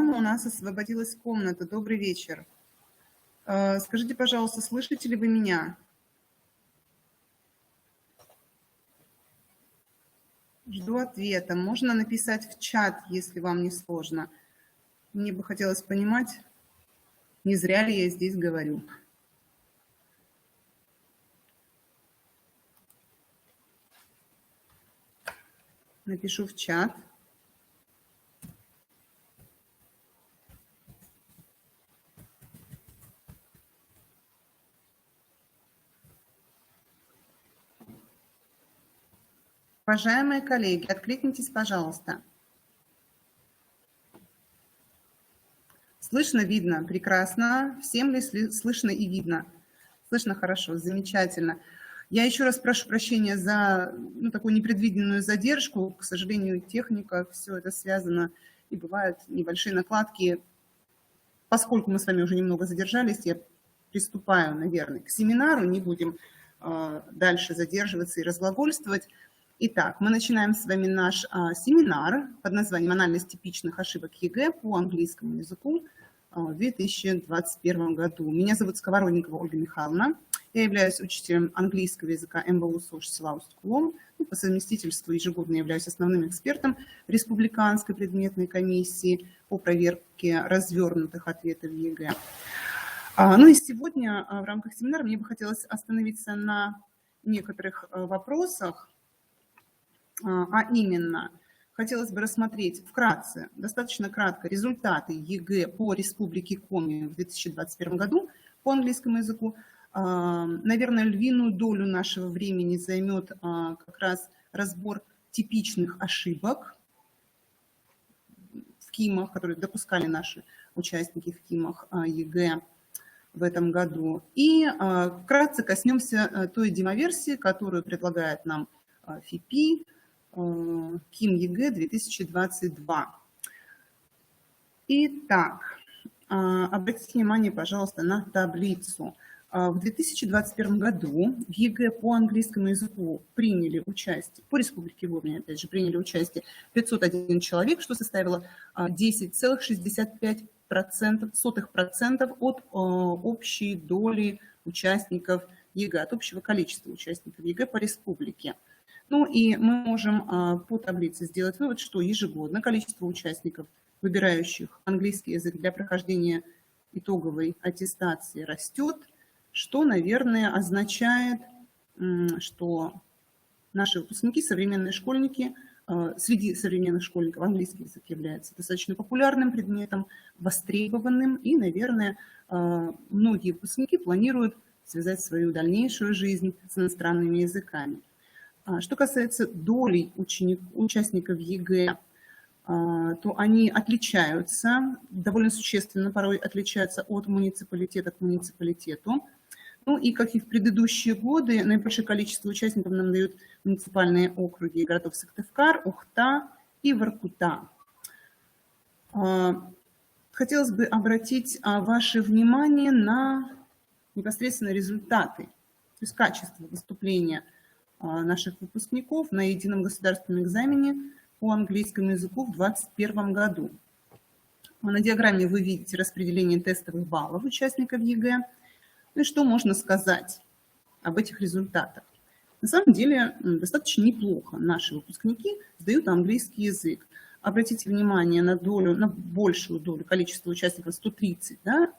по-моему, у нас освободилась комната. Добрый вечер. Скажите, пожалуйста, слышите ли вы меня? Жду ответа. Можно написать в чат, если вам не сложно. Мне бы хотелось понимать, не зря ли я здесь говорю. Напишу в чат. Уважаемые коллеги, откликнитесь, пожалуйста. Слышно, видно? Прекрасно. Всем ли слышно и видно? Слышно хорошо, замечательно. Я еще раз прошу прощения за такую непредвиденную задержку. К сожалению, техника, все это связано, и бывают небольшие накладки. Поскольку мы с вами уже немного задержались, я приступаю, наверное, к семинару, не будем дальше задерживаться и разглагольствовать. Итак, мы начинаем с вами наш семинар под названием «Анализ типичных ошибок ЕГЭ по английскому языку в 2021 году». Меня зовут Сковородникова Ольга Михайловна. Я являюсь учителем английского языка МБУ СОЖ Славус Кулом. По совместительству ежегодно являюсь основным экспертом Республиканской предметной комиссии по проверке развернутых ответов ЕГЭ. Ну и сегодня в рамках семинара мне бы хотелось остановиться на некоторых вопросах, а именно, хотелось бы рассмотреть вкратце, достаточно кратко, результаты ЕГЭ по Республике Коми в 2021 году по английскому языку. Наверное, львиную долю нашего времени займет как раз разбор типичных ошибок в КИМах, которые допускали наши участники в КИМах ЕГЭ в этом году. И вкратце коснемся той демоверсии, которую предлагает нам ФИПИ, КИМ ЕГЭ 2022. Итак, обратите внимание, пожалуйста, на таблицу. В 2021 году в ЕГЭ по английскому языку приняли участие, по Республике Коми, опять же, приняли участие 501 человек, что составило 10,65% от общей доли участников ЕГЭ, от общего количества участников ЕГЭ по республике. Ну и мы можем по таблице сделать вывод, что ежегодно количество участников, выбирающих английский язык для прохождения итоговой аттестации, растет, что, наверное, означает, что наши выпускники, современные школьники, среди современных школьников английский язык является достаточно популярным предметом, востребованным, и, наверное, многие выпускники планируют связать свою дальнейшую жизнь с иностранными языками. Что касается доли участников ЕГЭ, то они отличаются, довольно существенно порой отличаются от муниципалитета к муниципалитету. Ну и, как и в предыдущие годы, наибольшее количество участников нам дают муниципальные округи городов Сыктывкар, Ухта и Воркута. Хотелось бы обратить ваше внимание на непосредственно результаты, то есть качество выступления наших выпускников на едином государственном экзамене по английскому языку в 2021 году. На диаграмме вы видите распределение тестовых баллов участников ЕГЭ. Ну и что можно сказать об этих результатах? На самом деле достаточно неплохо наши выпускники сдают английский язык. Обратите внимание на большую долю количества участников, 130, да,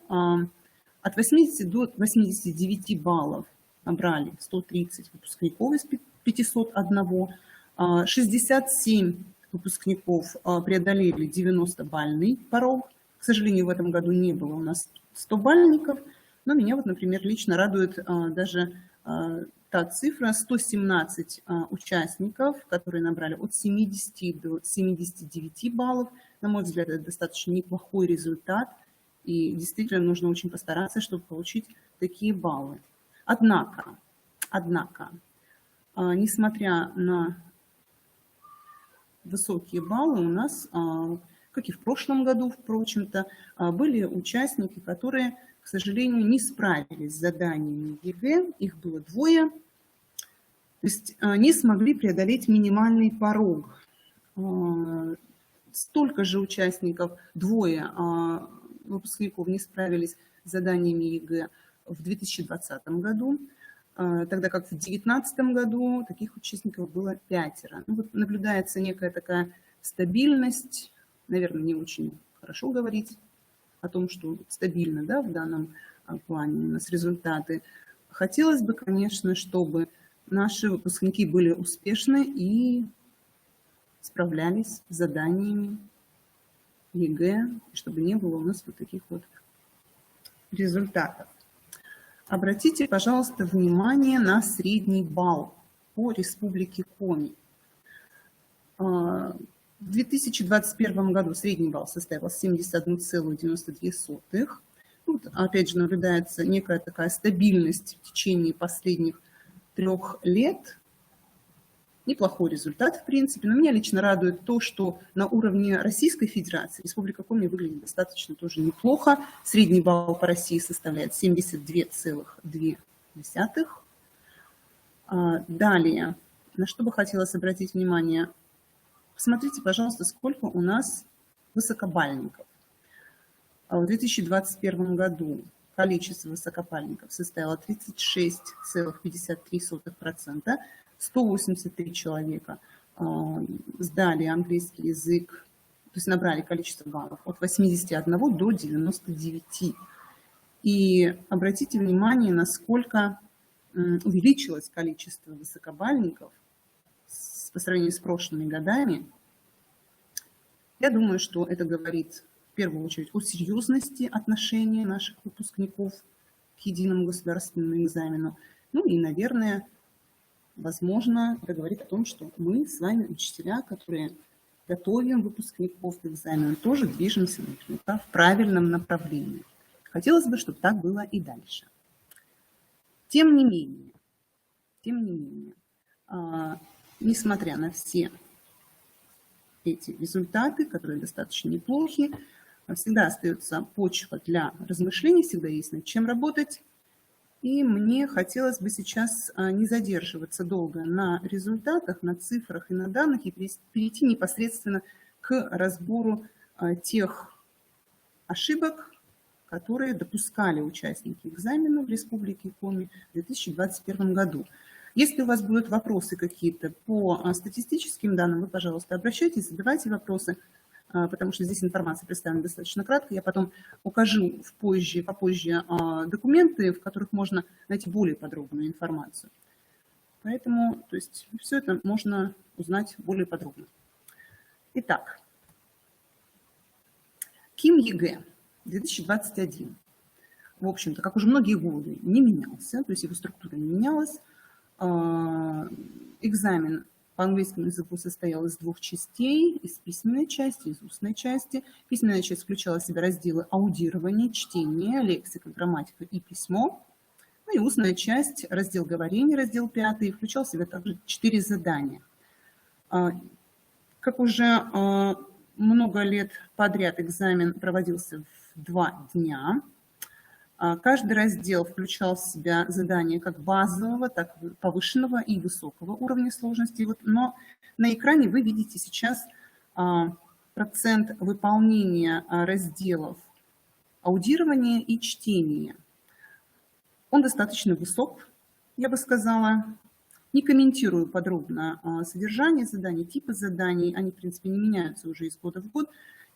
от 80 до 89 баллов набрали 130 выпускников из 501, 67 выпускников преодолели 90-бальный порог. К сожалению, в этом году не было у нас 100-бальников, но меня, вот, например, лично радует даже та цифра: 117 участников, которые набрали от 70 до 79 баллов. На мой взгляд, это достаточно неплохой результат, и действительно нужно очень постараться, чтобы получить такие баллы. Однако, несмотря на высокие баллы, у нас, как и в прошлом году, впрочем-то, были участники, которые, к сожалению, не справились с заданиями ЕГЭ, их было двое, то есть не смогли преодолеть минимальный порог. столько же участников, двое выпускников не справились с заданиями ЕГЭ в 2020 году, тогда как в 2019 году таких участников было 5. Ну, вот наблюдается некая такая стабильность, наверное, не очень хорошо говорить о том, что стабильно, да, в данном плане у нас результаты. Хотелось бы, конечно, чтобы наши выпускники были успешны и справлялись с заданиями ЕГЭ, чтобы не было у нас вот таких вот результатов. Обратите, пожалуйста, внимание на средний балл по Республике Коми. В 2021 году средний балл составил 71,92. Тут, опять же, наблюдается некая такая стабильность в течение последних 3 лет. Неплохой результат, в принципе, но меня лично радует то, что на уровне Российской Федерации Республика Коми выглядит достаточно тоже неплохо. Средний балл по России составляет 72,2. Далее, на что бы хотелось обратить внимание, посмотрите, пожалуйста, сколько у нас высокобальников. В 2021 году количество высокобальников составило 36,53%. 183 человека сдали английский язык, то есть набрали количество баллов от 81 до 99. И обратите внимание, насколько увеличилось количество высокобальников по сравнению с прошлыми годами. Я думаю, что это говорит в первую очередь о серьезности отношения наших выпускников к единому государственному экзамену. Ну и, наверное, возможно, это говорит о том, что мы с вами, учителя, которые готовим выпускников к экзамену, тоже движемся наверняка в правильном направлении. Хотелось бы, чтобы так было и дальше. Тем не менее, несмотря на все эти результаты, которые достаточно неплохи, всегда остается почва для размышлений, всегда есть над чем работать. И мне хотелось бы сейчас не задерживаться долго на результатах, на цифрах и на данных, и перейти непосредственно к разбору тех ошибок, которые допускали участники экзамена в Республике Коми в 2021 году. Если у вас будут вопросы какие-то по статистическим данным, вы, пожалуйста, обращайтесь, задавайте вопросы, потому что здесь информация представлена достаточно кратко. Я потом укажу попозже документы, в которых можно найти более подробную информацию. Поэтому, то есть, все это можно узнать более подробно. Итак, КИМ ЕГЭ 2021. В общем-то, как уже многие годы, не менялся, то есть его структура не менялась. Экзамен по английскому языку состоял из 2 частей, из письменной части, из устной части. Письменная часть включала в себя разделы аудирование, чтение, лексика, грамматика и письмо. Ну и устная часть, раздел говорения, раздел 5, включал в себя также 4 задания. Как уже много лет подряд экзамен проводился в 2 дня. Каждый раздел включал в себя задания как базового, так и повышенного и высокого уровня сложности. Но на экране вы видите сейчас процент выполнения разделов аудирования и чтения. Он достаточно высок, я бы сказала. Не комментирую подробно содержание заданий, типы заданий. Они, в принципе, не меняются уже из года в год.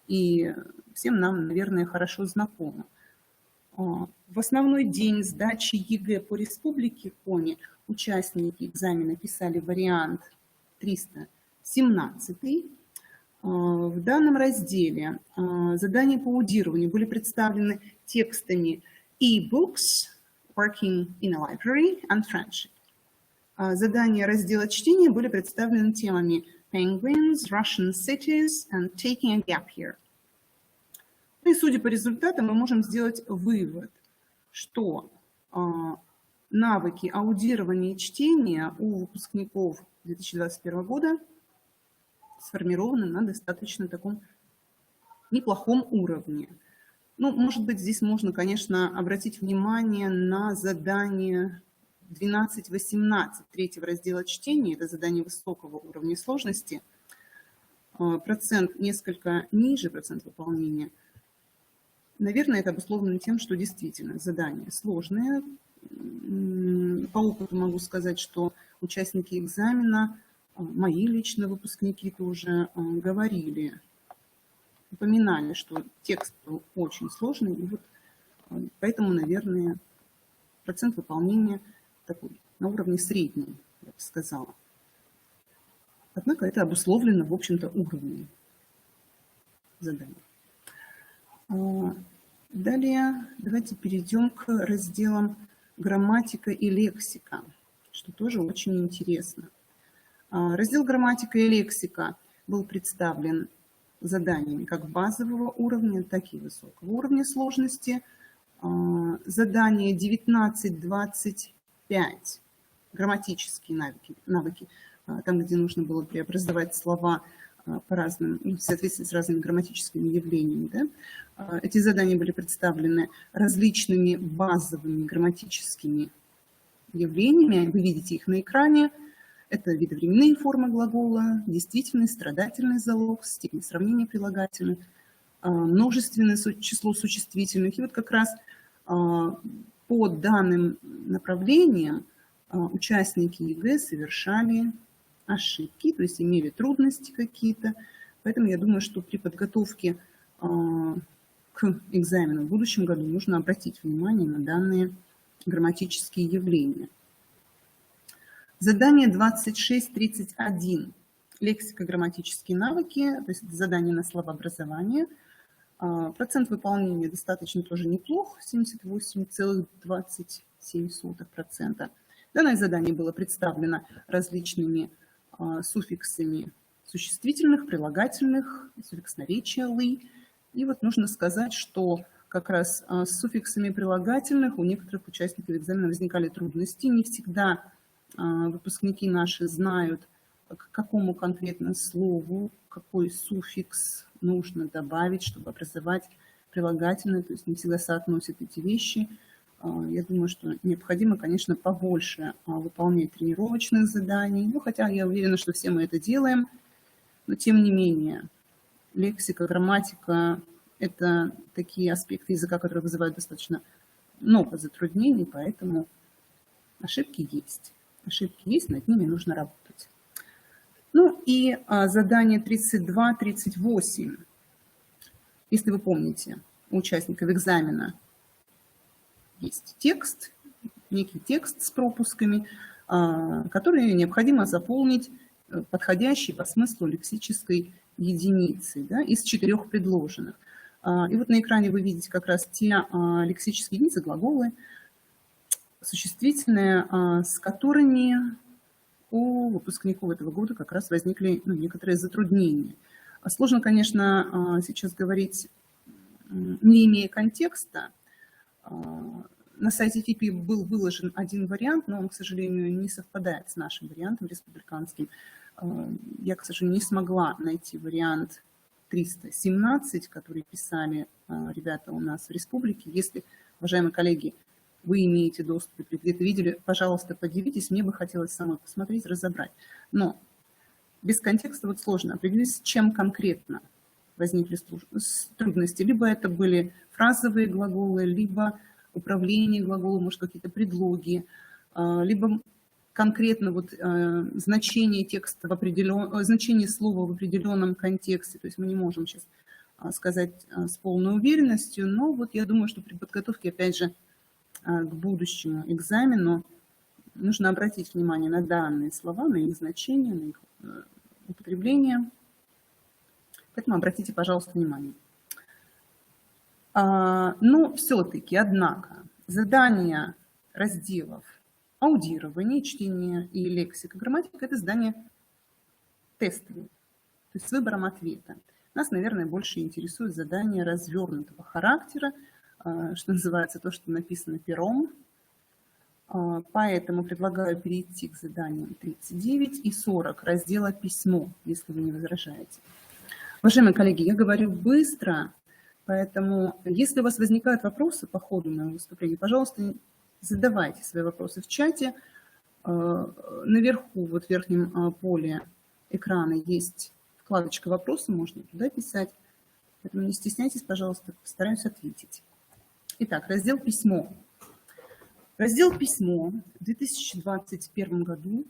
И всем нам, наверное, хорошо знакомы. В основной день сдачи ЕГЭ по Республике Коми участники экзамена писали вариант 317. В данном разделе задания по аудированию были представлены текстами e-books, working in a library and friendship. Задания раздела чтения были представлены темами penguins, Russian cities and taking a gap year. И судя по результатам, мы можем сделать вывод, что навыки аудирования и чтения у выпускников 2021 года сформированы на достаточно таком неплохом уровне. Ну, может быть, здесь можно, конечно, обратить внимание на задание 12-18 третьего раздела чтения. Это задание высокого уровня сложности. процент несколько ниже, процент выполнения, наверное, это обусловлено тем, что действительно задание сложное. По опыту могу сказать, что участники экзамена, мои лично выпускники тоже говорили, упоминали, что текст был очень сложный, и вот поэтому, наверное, процент выполнения такой на уровне среднем, я бы сказала. Однако это обусловлено, в общем-то, уровнем задания. Далее давайте перейдем к разделам грамматика и лексика, что тоже очень интересно. Раздел грамматика и лексика был представлен заданиями как базового уровня, так и высокого уровня сложности. Задание 19-25, грамматические навыки, там, где нужно было преобразовать слова по разным, в соответствии с разными грамматическими явлениями. Да? Эти задания были представлены различными базовыми грамматическими явлениями. Вы видите их на экране. Это видовременные формы глагола, действительный, страдательный залог, степень сравнения прилагательных, множественное число существительных. И вот как раз по данным направлениям участники ЕГЭ совершали ошибки, то есть имели трудности какие-то. Поэтому я думаю, что при подготовке к экзамену в будущем году нужно обратить внимание на данные грамматические явления. Задание 26-31. Лексико-грамматические навыки, то есть это задание на словообразование. Процент выполнения достаточно тоже неплох, 78,27%. Данное задание было представлено различными суффиксами существительных, прилагательных, суффикс наречия «ly». И вот нужно сказать, что как раз с суффиксами прилагательных у некоторых участников экзамена возникали трудности. Не всегда выпускники наши знают, к какому конкретно слову, какой суффикс нужно добавить, чтобы образовать прилагательное, то есть не всегда соотносят эти вещи. Я думаю, что необходимо, конечно, побольше выполнять тренировочных заданий. Ну, хотя я уверена, что все мы это делаем, но тем не менее лексика, грамматика – это такие аспекты языка, которые вызывают достаточно много затруднений, поэтому ошибки есть. Ошибки есть, над ними нужно работать. Ну и задание 32-38. Если вы помните, у участников экзамена есть текст, некий текст с пропусками, который необходимо заполнить подходящей по смыслу лексической единицей, да, из 4 предложенных. И вот на экране вы видите как раз те лексические единицы, глаголы, существительные, с которыми у выпускников этого года как раз возникли некоторые затруднения. Сложно, конечно, сейчас говорить, не имея контекста. На сайте ФИПИ был выложен один вариант, но он, к сожалению, не совпадает с нашим вариантом республиканским. Я, к сожалению, не смогла найти вариант 317, который писали ребята у нас в республике. Если, уважаемые коллеги, вы имеете доступ или где-то видели, пожалуйста, поделитесь. Мне бы хотелось самой посмотреть, разобрать. Но без контекста вот сложно определить, с чем конкретно возникли трудности. Либо это были фразовые глаголы, либо управление глаголом, может, какие-то предлоги, либо конкретно вот значение текста значение слова в определенном контексте. То есть мы не можем сейчас сказать с полной уверенностью, но вот я думаю, что при подготовке, опять же, к будущему экзамену нужно обратить внимание на данные слова, на их значение, на их употребление. Поэтому обратите, пожалуйста, внимание. Но все-таки, однако, задания разделов аудирование, чтение и лексика, грамматика – это задания тестовые, то есть с выбором ответа. Нас, наверное, больше интересует задание развернутого характера, что называется, то, что написано пером. Поэтому предлагаю перейти к заданиям 39 и 40 раздела «Письмо», если вы не возражаете. Уважаемые коллеги, я говорю быстро, поэтому если у вас возникают вопросы по ходу моего выступления, пожалуйста, задавайте свои вопросы в чате. Наверху, вот в верхнем поле экрана есть вкладочка «Вопросы», можно туда писать. Поэтому не стесняйтесь, пожалуйста, постараюсь ответить. Итак, раздел «Письмо». Раздел «Письмо» в 2021 году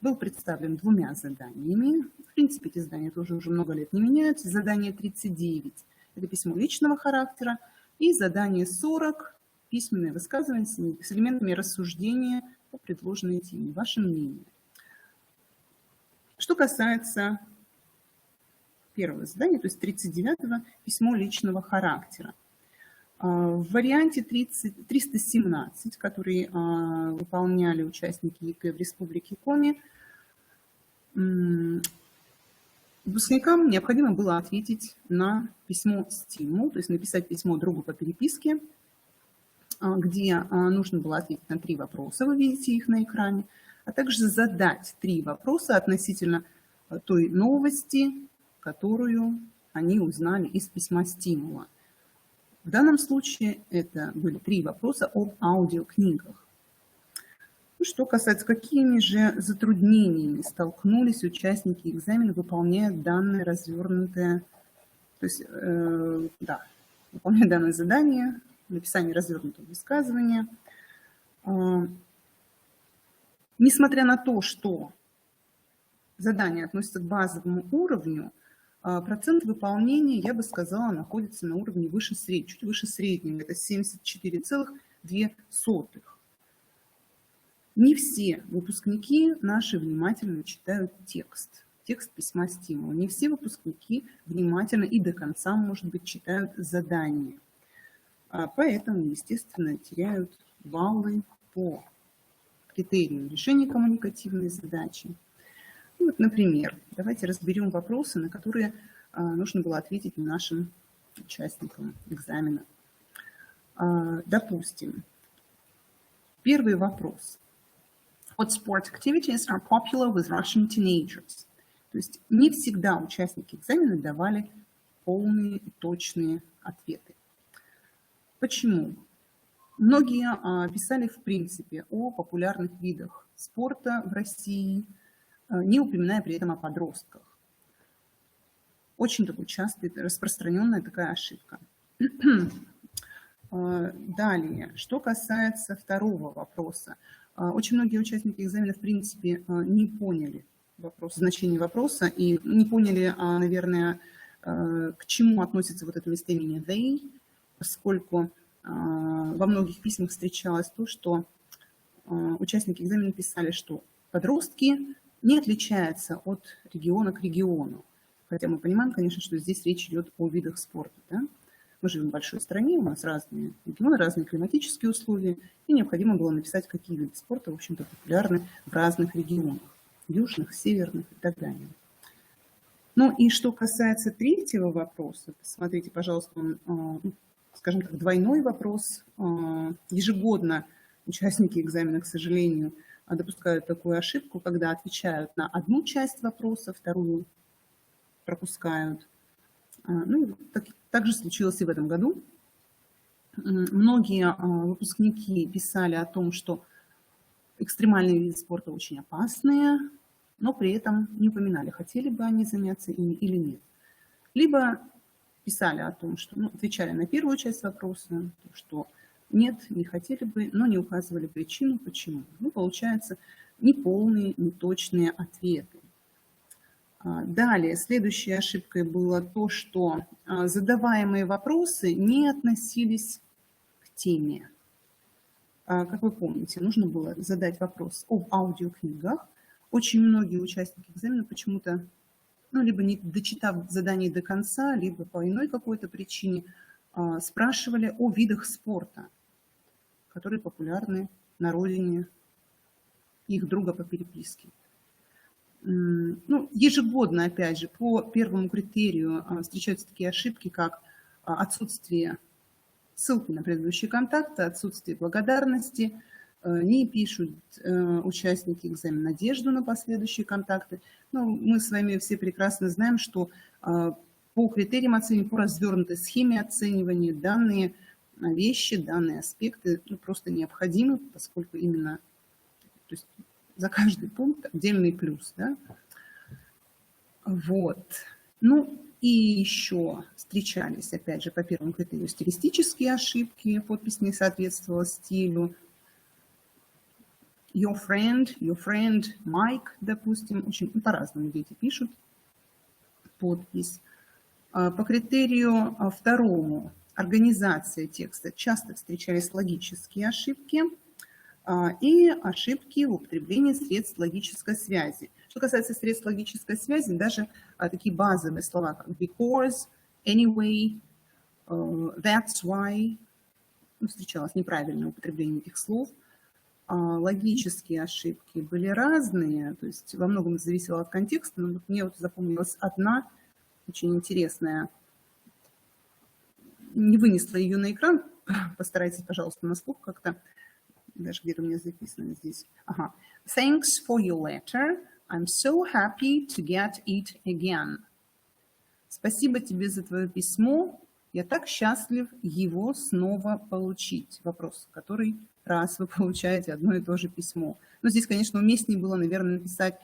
был представлен 2 заданиями. В принципе, эти задания тоже уже много лет не меняются. Задание 39 – это письмо личного характера. И задание 40 – письменное высказывание с элементами рассуждения по предложенной теме. Ваше мнение. Что касается первого задания, то есть 39-го, письмо личного характера. В варианте 317, который выполняли участники ЕГЭ в Республике Коми, выпускникам необходимо было ответить на письмо «Стимул», то есть написать письмо другу по переписке, где нужно было ответить на 3 вопроса, вы видите их на экране, а также задать 3 вопроса относительно той новости, которую они узнали из письма «Стимула». В данном случае это были 3 вопроса об аудиокнигах. Что касается, какими же затруднениями столкнулись участники экзамена, выполняя данное развернутое, то есть, выполняя данное задание, написание развернутого высказывания. Несмотря на то, что задание относится к базовому уровню, процент выполнения, я бы сказала, находится на уровне выше среднего, чуть выше среднего, это 74,2. Не все выпускники наши внимательно читают текст письма «Стимул». Не все выпускники внимательно и до конца, может быть, читают задание. Поэтому, естественно, теряют баллы по критерию решения коммуникативной задачи. Вот, например, давайте разберем вопросы, на которые нужно было ответить нашим участникам экзамена. Допустим, первый вопрос. What sport activities are popular with Russian teenagers? То есть не всегда участники экзамена давали полные и точные ответы. Почему? Многие писали, в принципе, о популярных видах спорта в России, не упоминая при этом о подростках. Очень такой частая, распространенная такая ошибка. Далее, что касается второго вопроса. Очень многие участники экзамена, в принципе, не поняли значение вопроса и не поняли, наверное, к чему относится вот это местоимение they, поскольку во многих письмах встречалось то, что участники экзамена писали, что подростки не отличаются от региона к региону. Хотя мы понимаем, конечно, что здесь речь идет о видах спорта. Да? Мы живем в большой стране, у нас разные регионы, разные климатические условия, и необходимо было написать, какие виды спорта, в общем-то, популярны в разных регионах, южных, северных и так далее. Ну и что касается третьего вопроса, посмотрите, пожалуйста, скажем так, двойной вопрос. Ежегодно участники экзамена, к сожалению, допускают такую ошибку, когда отвечают на одну часть вопроса, вторую пропускают. Ну, так же случилось и в этом году. Многие выпускники писали о том, что экстремальные виды спорта очень опасные, но при этом не упоминали, хотели бы они заняться ими или нет. Либо писали о том, что, отвечали на первую часть вопроса, что нет, не хотели бы, но не указывали причину, почему. Получается, неполные, неточные ответы. Далее, следующей ошибкой было то, что задаваемые вопросы не относились к теме. Как вы помните, нужно было задать вопрос об аудиокнигах. Очень многие участники экзамена почему-то, либо не дочитав задание до конца, либо по иной какой-то причине, спрашивали о видах спорта, которые популярны на родине их друга по переписке. Ежегодно, опять же, по первому критерию встречаются такие ошибки, как отсутствие ссылки на предыдущие контакты, отсутствие благодарности, не пишут участники экзамена надежду на последующие контакты. Мы с вами все прекрасно знаем, что по критериям оценивания, по развернутой схеме оценивания данные вещи, данные аспекты просто необходимы, поскольку именно за каждый пункт отдельный плюс. Да? Вот. Ну, и еще встречались, опять же, по первому критерию стилистические ошибки, подпись не соответствовала стилю. Your friend, Mike, допустим, очень по-разному дети пишут подпись. По критерию второму, организация текста, часто встречались логические ошибки и ошибки в употреблении средств логической связи. Что касается средств логической связи, даже такие базовые слова, как because, anyway, that's why, встречалось неправильное употребление этих слов. Логические ошибки были разные, то есть во многом зависело от контекста, но мне вот запомнилась одна очень интересная. Не вынесла ее на экран, постарайтесь, пожалуйста, на слух как-то, даже где-то у меня записано здесь. Ага. Thanks for your letter. I'm so happy to get it again. Спасибо тебе за твое письмо. Я так счастлив его снова получить. Вопрос, который раз вы получаете одно и то же письмо. Но здесь, конечно, уместнее было, наверное, написать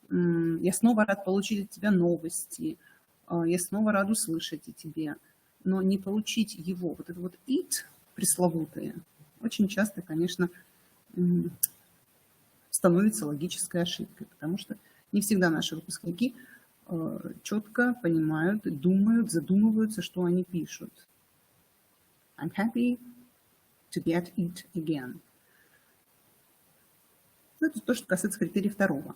«Я снова рад получить от тебя новости», «Я снова рад услышать о тебе». Но не получить его, вот это вот it пресловутое, очень часто, конечно, становится логической ошибкой, потому что не всегда наши выпускники четко понимают, думают, задумываются, что они пишут. I'm happy to get it again. Это то, что касается критерия второго.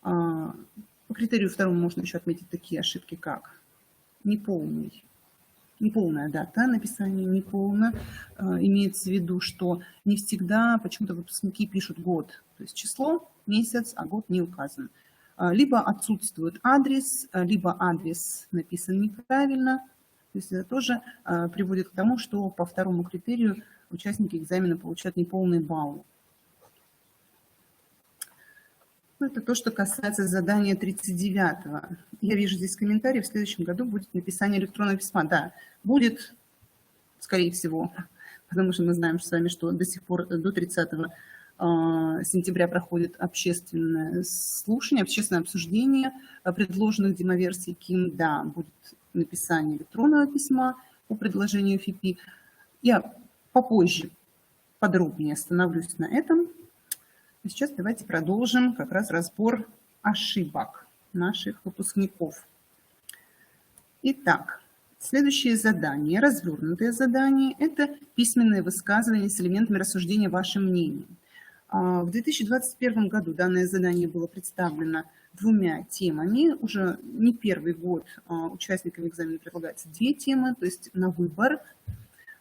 По критерию второму можно еще отметить такие ошибки, как неполная дата написания, неполно. Имеется в виду, что не всегда почему-то выпускники пишут год, то есть число, месяц, а год не указан. Либо отсутствует адрес, либо адрес написан неправильно. То есть это тоже приводит к тому, что по второму критерию участники экзамена получают неполный балл. Это то, что касается задания 39-го. Я вижу здесь комментарий, в следующем году будет написание электронного письма. Да, будет, скорее всего, потому что мы знаем с вами, что до сих пор, до 30 сентября проходит общественное слушание, общественное обсуждение предложенных демоверсий КИМ. Да, будет написание электронного письма по предложению ФИПИ. Я попозже подробнее остановлюсь на этом. Сейчас давайте продолжим как раз разбор ошибок наших выпускников. Итак, следующее задание, развернутое задание, это письменное высказывание с элементами рассуждения вашим мнением. В 2021 году данное задание было представлено двумя темами. Уже не первый год участникам экзамена предлагается 2 темы, то есть на выбор.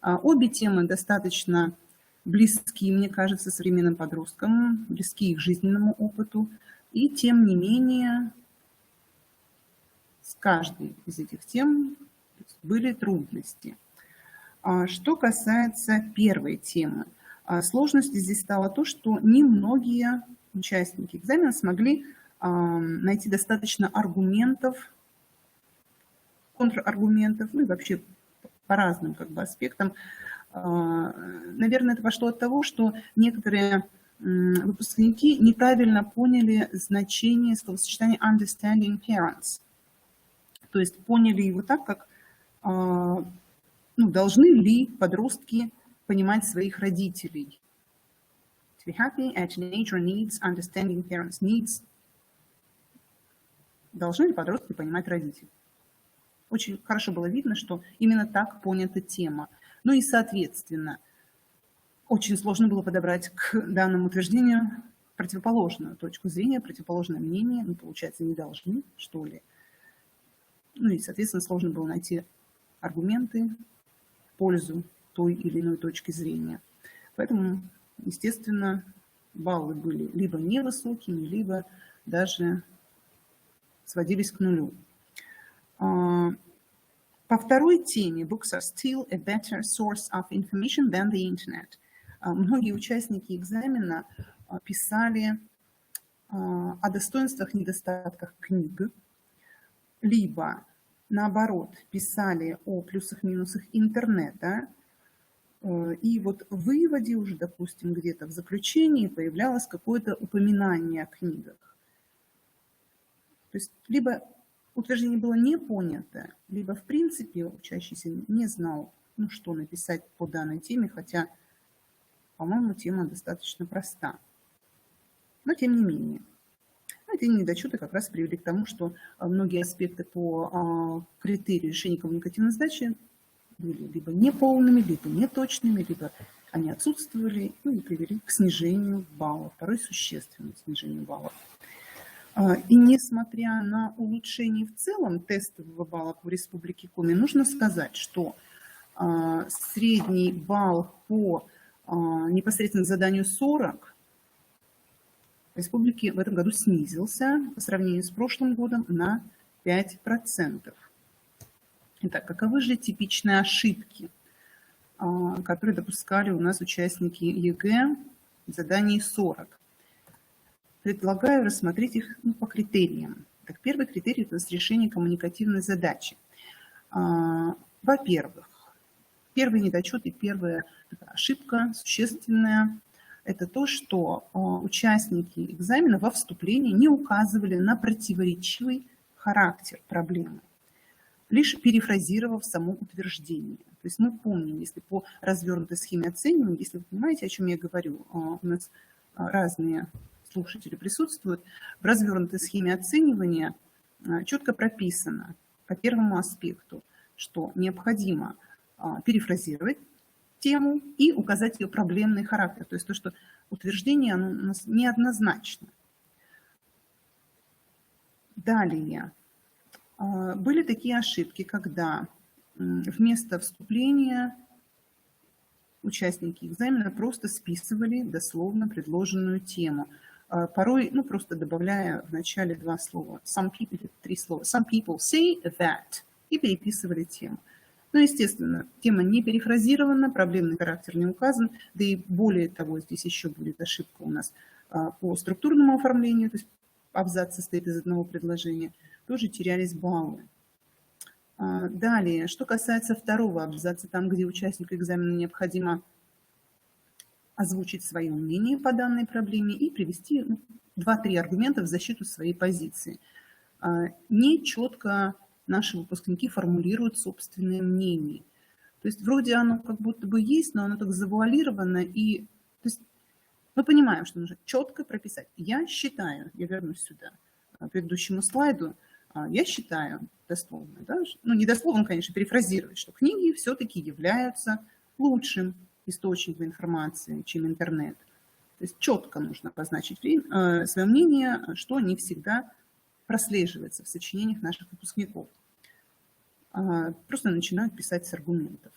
Обе темы достаточно близки, мне кажется, современным подросткам, близки их жизненному опыту. И тем не менее, с каждой из этих тем были трудности. Что касается первой темы, сложностью здесь стало то, что немногие участники экзамена смогли найти достаточно аргументов, контраргументов, ну и вообще по разным аспектам. Наверное, это пошло от того, что некоторые выпускники неправильно поняли значение словосочетания understanding parents. То есть поняли его так, как должны ли подростки понимать своих родителей. To be happy, a teenager needs understanding parents. Needs. Должны ли подростки понимать родителей? Очень хорошо было видно, что именно так понята тема. Ну и, соответственно, очень сложно было подобрать к данному утверждению противоположную точку зрения, противоположное мнение. Ну, получается, не должны, что ли. Ну и, соответственно, сложно было найти аргументы в пользу той или иной точки зрения. Поэтому, естественно, баллы были либо невысокими, либо даже сводились к нулю. По второй теме books are still a better source of information than the internet. Многие участники экзамена писали о достоинствах и недостатках книг, либо, наоборот, писали о плюсах-минусах интернета, и вот в выводе уже, допустим, где-то в заключении появлялось какое-то упоминание о книгах. То есть либо утверждение было не понято, либо в принципе учащийся не знал, ну, что написать по данной теме, хотя, по-моему, тема достаточно проста. Но тем не менее. Эти недочеты как раз привели к тому, что многие аспекты по критерию решения коммуникативной задачи были либо неполными, либо неточными, либо они отсутствовали, ну, и привели к снижению баллов, порой существенному снижению баллов. И несмотря на улучшение в целом тестового балла по Республике Коми, нужно сказать, что средний балл по непосредственно заданию 40 в Республике в этом году снизился по сравнению с прошлым годом на 5%. Итак, каковы же типичные ошибки, которые допускали у нас участники ЕГЭ в задании 40? Предлагаю рассмотреть их по критериям. Так, первый критерий – это решение коммуникативной задачи. Во-первых, первый недочет и первая ошибка существенная – это то, что участники экзамена во вступлении не указывали на противоречивый характер проблемы, лишь перефразировав само утверждение. То есть мы помним, если по развернутой схеме оценивания, если вы понимаете, о чем я говорю, у нас разные слушатели присутствуют, в развернутой схеме оценивания четко прописано по первому аспекту, что необходимо перефразировать тему и указать ее проблемный характер. То есть то, что утверждение оно у нас неоднозначно. Далее. Были такие ошибки, когда вместо вступления участники экзамена просто списывали дословно предложенную тему. Порой, просто добавляя в начале два слова, some people, или три слова, some people say that, и переписывали тему. Но, естественно, тема не перефразирована, проблемный характер не указан, да и более того, здесь еще будет ошибка у нас по структурному оформлению, то есть абзац состоит из одного предложения, тоже терялись баллы. Далее, что касается второго абзаца, там, где участнику экзамена необходимо озвучить свое мнение по данной проблеме и привести 2-3 аргумента в защиту своей позиции. Нечетко наши выпускники формулируют собственное мнение. То есть вроде оно как будто бы есть, но оно так завуалировано. И, то есть мы понимаем, что нужно четко прописать. Я считаю, я вернусь сюда, к предыдущему слайду, я считаю дословно, да, не дословно, конечно, перефразировать, что книги все-таки являются лучшим источником информации, чем интернет. То есть четко нужно обозначить свое мнение, что не всегда прослеживается в сочинениях наших выпускников. Просто начинают писать с аргументов.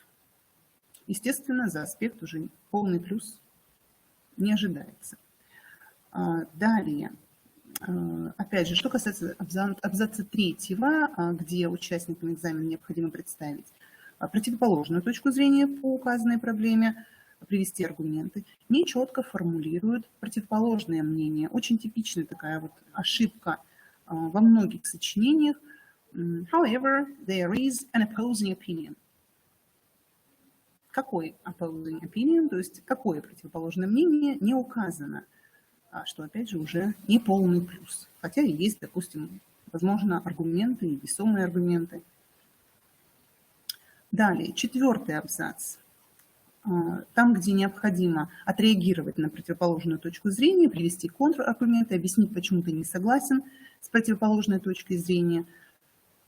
Естественно, за аспект уже полный плюс не ожидается. Далее. Опять же, что касается абзаца 3, где участникам экзамена необходимо представить противоположную точку зрения по указанной проблеме, привести аргументы, нечетко формулируют противоположное мнение. Очень типичная такая вот ошибка во многих сочинениях. However, there is an opposing opinion. Какой opposing opinion, то есть какое противоположное мнение, не указано, что, опять же, уже не полный плюс. Хотя и есть, допустим, возможно, аргументы и весомые аргументы. Далее, 4-й абзац. Там, где необходимо отреагировать на противоположную точку зрения, привести контраргументы, объяснить, почему ты не согласен с противоположной точкой зрения.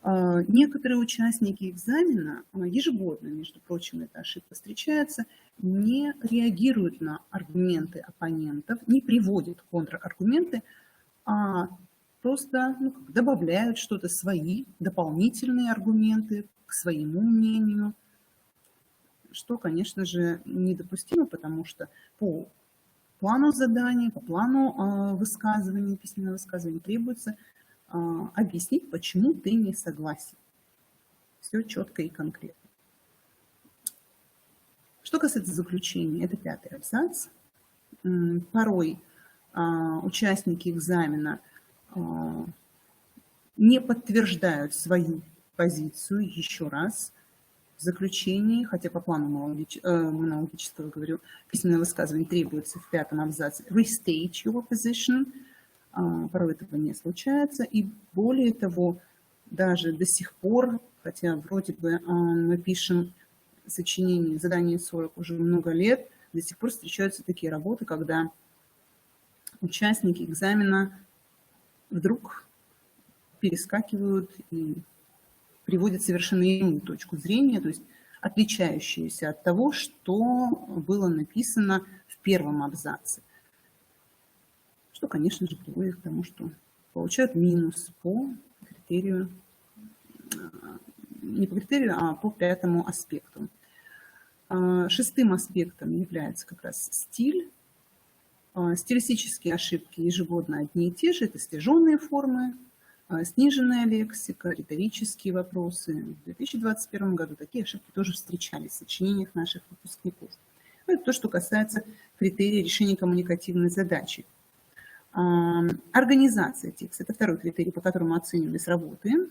Некоторые участники экзамена ежегодно, между прочим, эта ошибка встречается, не реагируют на аргументы оппонентов, не приводят контраргументы, а просто добавляют что-то свои, дополнительные аргументы к своему мнению, что, конечно же, недопустимо, потому что по плану задания, по плану высказывания, письменного высказывания требуется объяснить, почему ты не согласен. Все четко и конкретно. Что касается заключения, это 5-й абзац. Порой участники экзамена не подтверждают свою позицию еще раз в заключении, хотя по плану монологического, говорю, письменное высказывание требуется в 5-м абзаце restate your position. Порой этого не случается. И более того, даже до сих пор, хотя вроде бы мы пишем сочинение «Задание 40» уже много лет, до сих пор встречаются такие работы, когда участники экзамена вдруг перескакивают и приводят совершенно иную точку зрения, то есть отличающуюся от того, что было написано в первом абзаце. Что, конечно же, приводит к тому, что получают минус по критерию, не по критерию, а по 5-му аспекту. 6-м аспектом является как раз стиль. Стилистические ошибки ежегодно одни и те же. Это стяженные формы, сниженная лексика, риторические вопросы. В 2021 году такие ошибки тоже встречались в сочинениях наших выпускников. Это то, что касается критерия решения коммуникативной задачи. Организация текста – это второй критерий, по которому оценивались работы.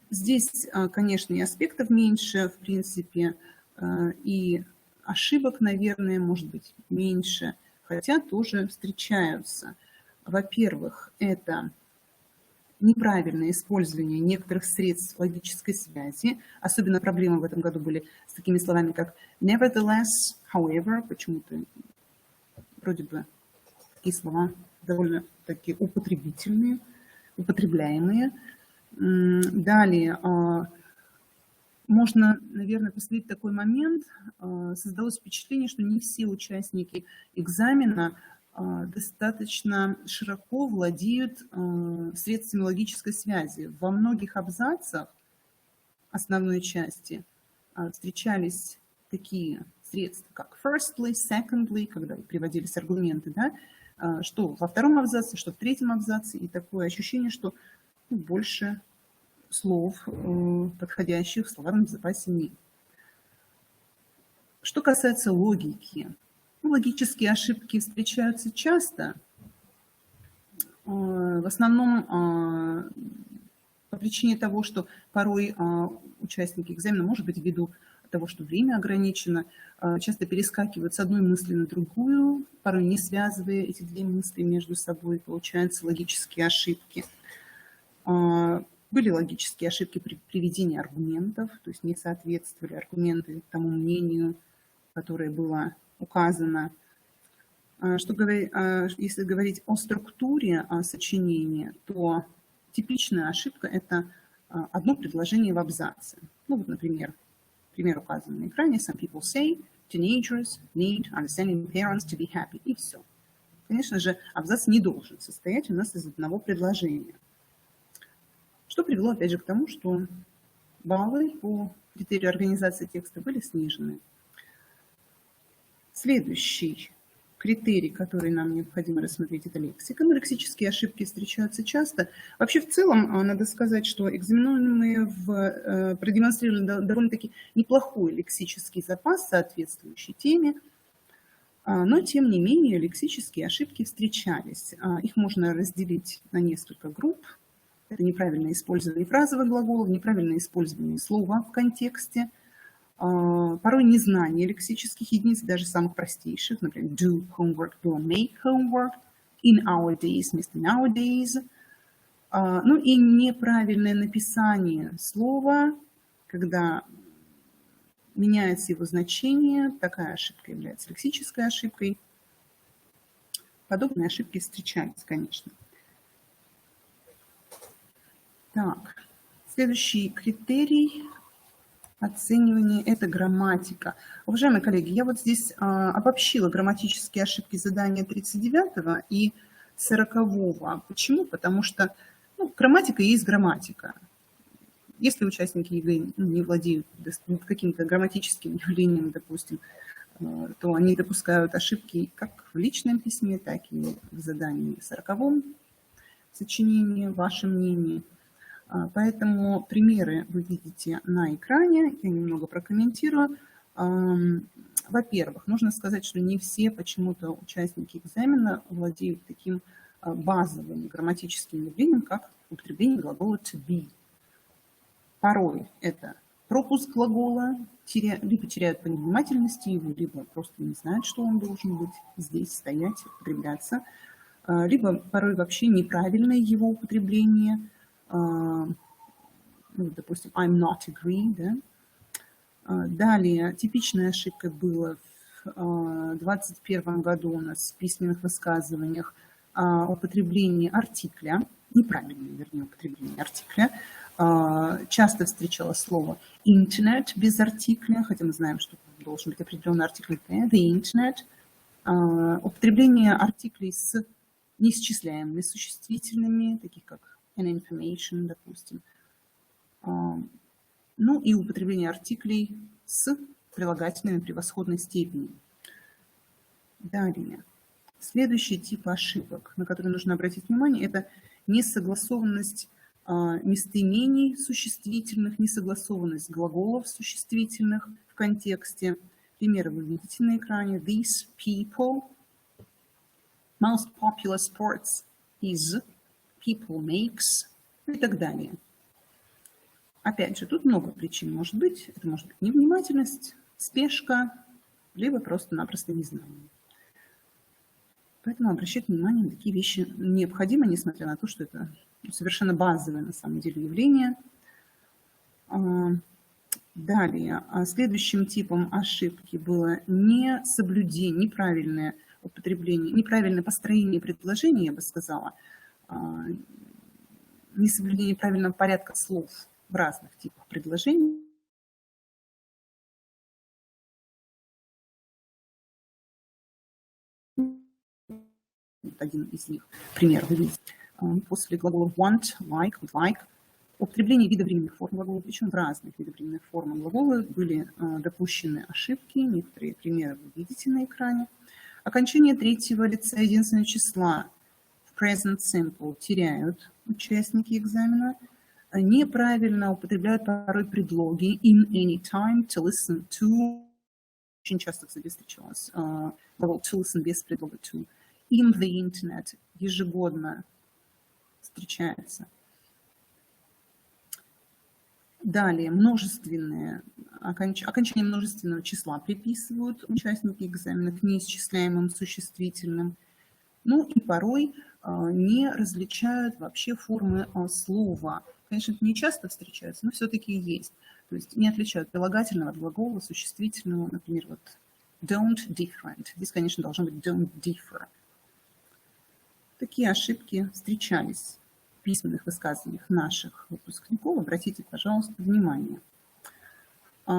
Здесь, конечно, и аспектов меньше, в принципе, и ошибок, наверное, может быть меньше, хотя тоже встречаются. Во-первых, это неправильное использование некоторых средств логической связи. Особенно проблемы в этом году были с такими словами, как nevertheless, however, почему-то вроде бы такие слова довольно-таки употребительные, употребляемые. Далее, можно, наверное, посмотреть такой момент. Создалось впечатление, что не все участники экзамена достаточно широко владеют средствами логической связи. Во многих абзацах основной части встречались такие средства, как firstly, secondly, когда приводились аргументы, да, что во втором абзаце, что в третьем абзаце, и такое ощущение, что больше слов, подходящих в словарном запасе, нет. Что касается логики, логические ошибки встречаются часто, в основном по причине того, что порой участники экзамена, может быть, ввиду того, что время ограничено, часто перескакивают с одной мысли на другую, порой не связывая эти две мысли между собой, получаются логические ошибки. Были логические ошибки при приведении аргументов, то есть не соответствовали аргументы тому мнению, которое было указано. Если говорить о структуре сочинения, то типичная ошибка – это одно предложение в абзаце. Ну вот, например, пример указан на экране. Some people say teenagers need understanding parents to be happy. И все. Конечно же, абзац не должен состоять у нас из одного предложения. Что привело, опять же, к тому, что баллы по критерию организации текста были снижены. Следующий критерий, который нам необходимо рассмотреть, это лексика. Но лексические ошибки встречаются часто. Вообще, в целом, надо сказать, что экзаменуемые продемонстрировали довольно-таки неплохой лексический запас, соответствующий теме. Но, тем не менее, лексические ошибки встречались. Их можно разделить на несколько групп. Это неправильное использование фразовых глаголов, неправильное использование слова в контексте, порой незнание лексических единиц, даже самых простейших, например, do homework, do make homework, in our days вместо nowadays. Ну и неправильное написание слова, когда меняется его значение, такая ошибка является лексической ошибкой. Подобные ошибки встречаются, конечно. Так, следующий критерий оценивания – это грамматика. Уважаемые коллеги, я вот здесь обобщила грамматические ошибки задания 39 и 40. Почему? Потому что грамматика есть грамматика. Если участники ЕГЭ не владеют каким-то грамматическим явлением, допустим, то они допускают ошибки как в личном письме, так и в задании 40 сочинении, ваше мнение. Поэтому примеры вы видите на экране, я немного прокомментирую. Во-первых, нужно сказать, что не все почему-то участники экзамена владеют таким базовым грамматическим явлением, как употребление глагола to be. Порой это пропуск глагола, либо теряют по невнимательности его, либо просто не знают, что он должен быть здесь, стоять, употребляться, либо порой вообще неправильное его употребление. ну, допустим, I'm not agree, да. Далее, типичной ошибкой было в 2021 году у нас в письменных высказываниях употребление артикля, неправильное, вернее, употребление артикля. Часто встречалось слово internet без артикля, хотя мы знаем, что должен быть определенный артикль the internet. Употребление артиклей с неисчисляемыми существительными, таких как an information, допустим. Ну и употребление артиклей с прилагательными превосходной степени. Далее. Следующий тип ошибок, на которые нужно обратить внимание, это несогласованность местоимений существительных, несогласованность глаголов существительных в контексте. Примеры вы видите на экране. These people, most popular sports is, people makes и так далее. Опять же, тут много причин может быть. Это может быть невнимательность, спешка, либо просто-напросто незнание. Поэтому обращать внимание на такие вещи необходимо, несмотря на то, что это совершенно базовое на самом деле явление. Далее, следующим типом ошибки было несоблюдение, неправильное употребление, неправильное построение предложения, я бы сказала, несоблюдение правильного порядка слов в разных типах предложений. Вот один из них, пример вы видите. После глаголов want, like, would like, употребление видовременных форм глагола, причем в разных видовременных формах глагола были допущены ошибки. Некоторые примеры вы видите на экране. Окончание третьего лица единственного числа в present simple теряют участники экзамена. Неправильно употребляют порой предлоги in any time, to listen to. Очень часто, кстати, встречалось глагол to listen без предлога to. In the internet ежегодно встречается. Далее, множественные, окончание множественного числа приписывают участники экзамена к неисчисляемым существительным. Ну и порой не различают вообще формы слова. Конечно, это не часто встречается, но все-таки есть. То есть не отличают прилагательного от глагола, существительного. Например, вот don't different. Здесь, конечно, должно быть don't differ. Такие ошибки встречались в письменных высказываниях наших выпускников. Обратите, пожалуйста, внимание.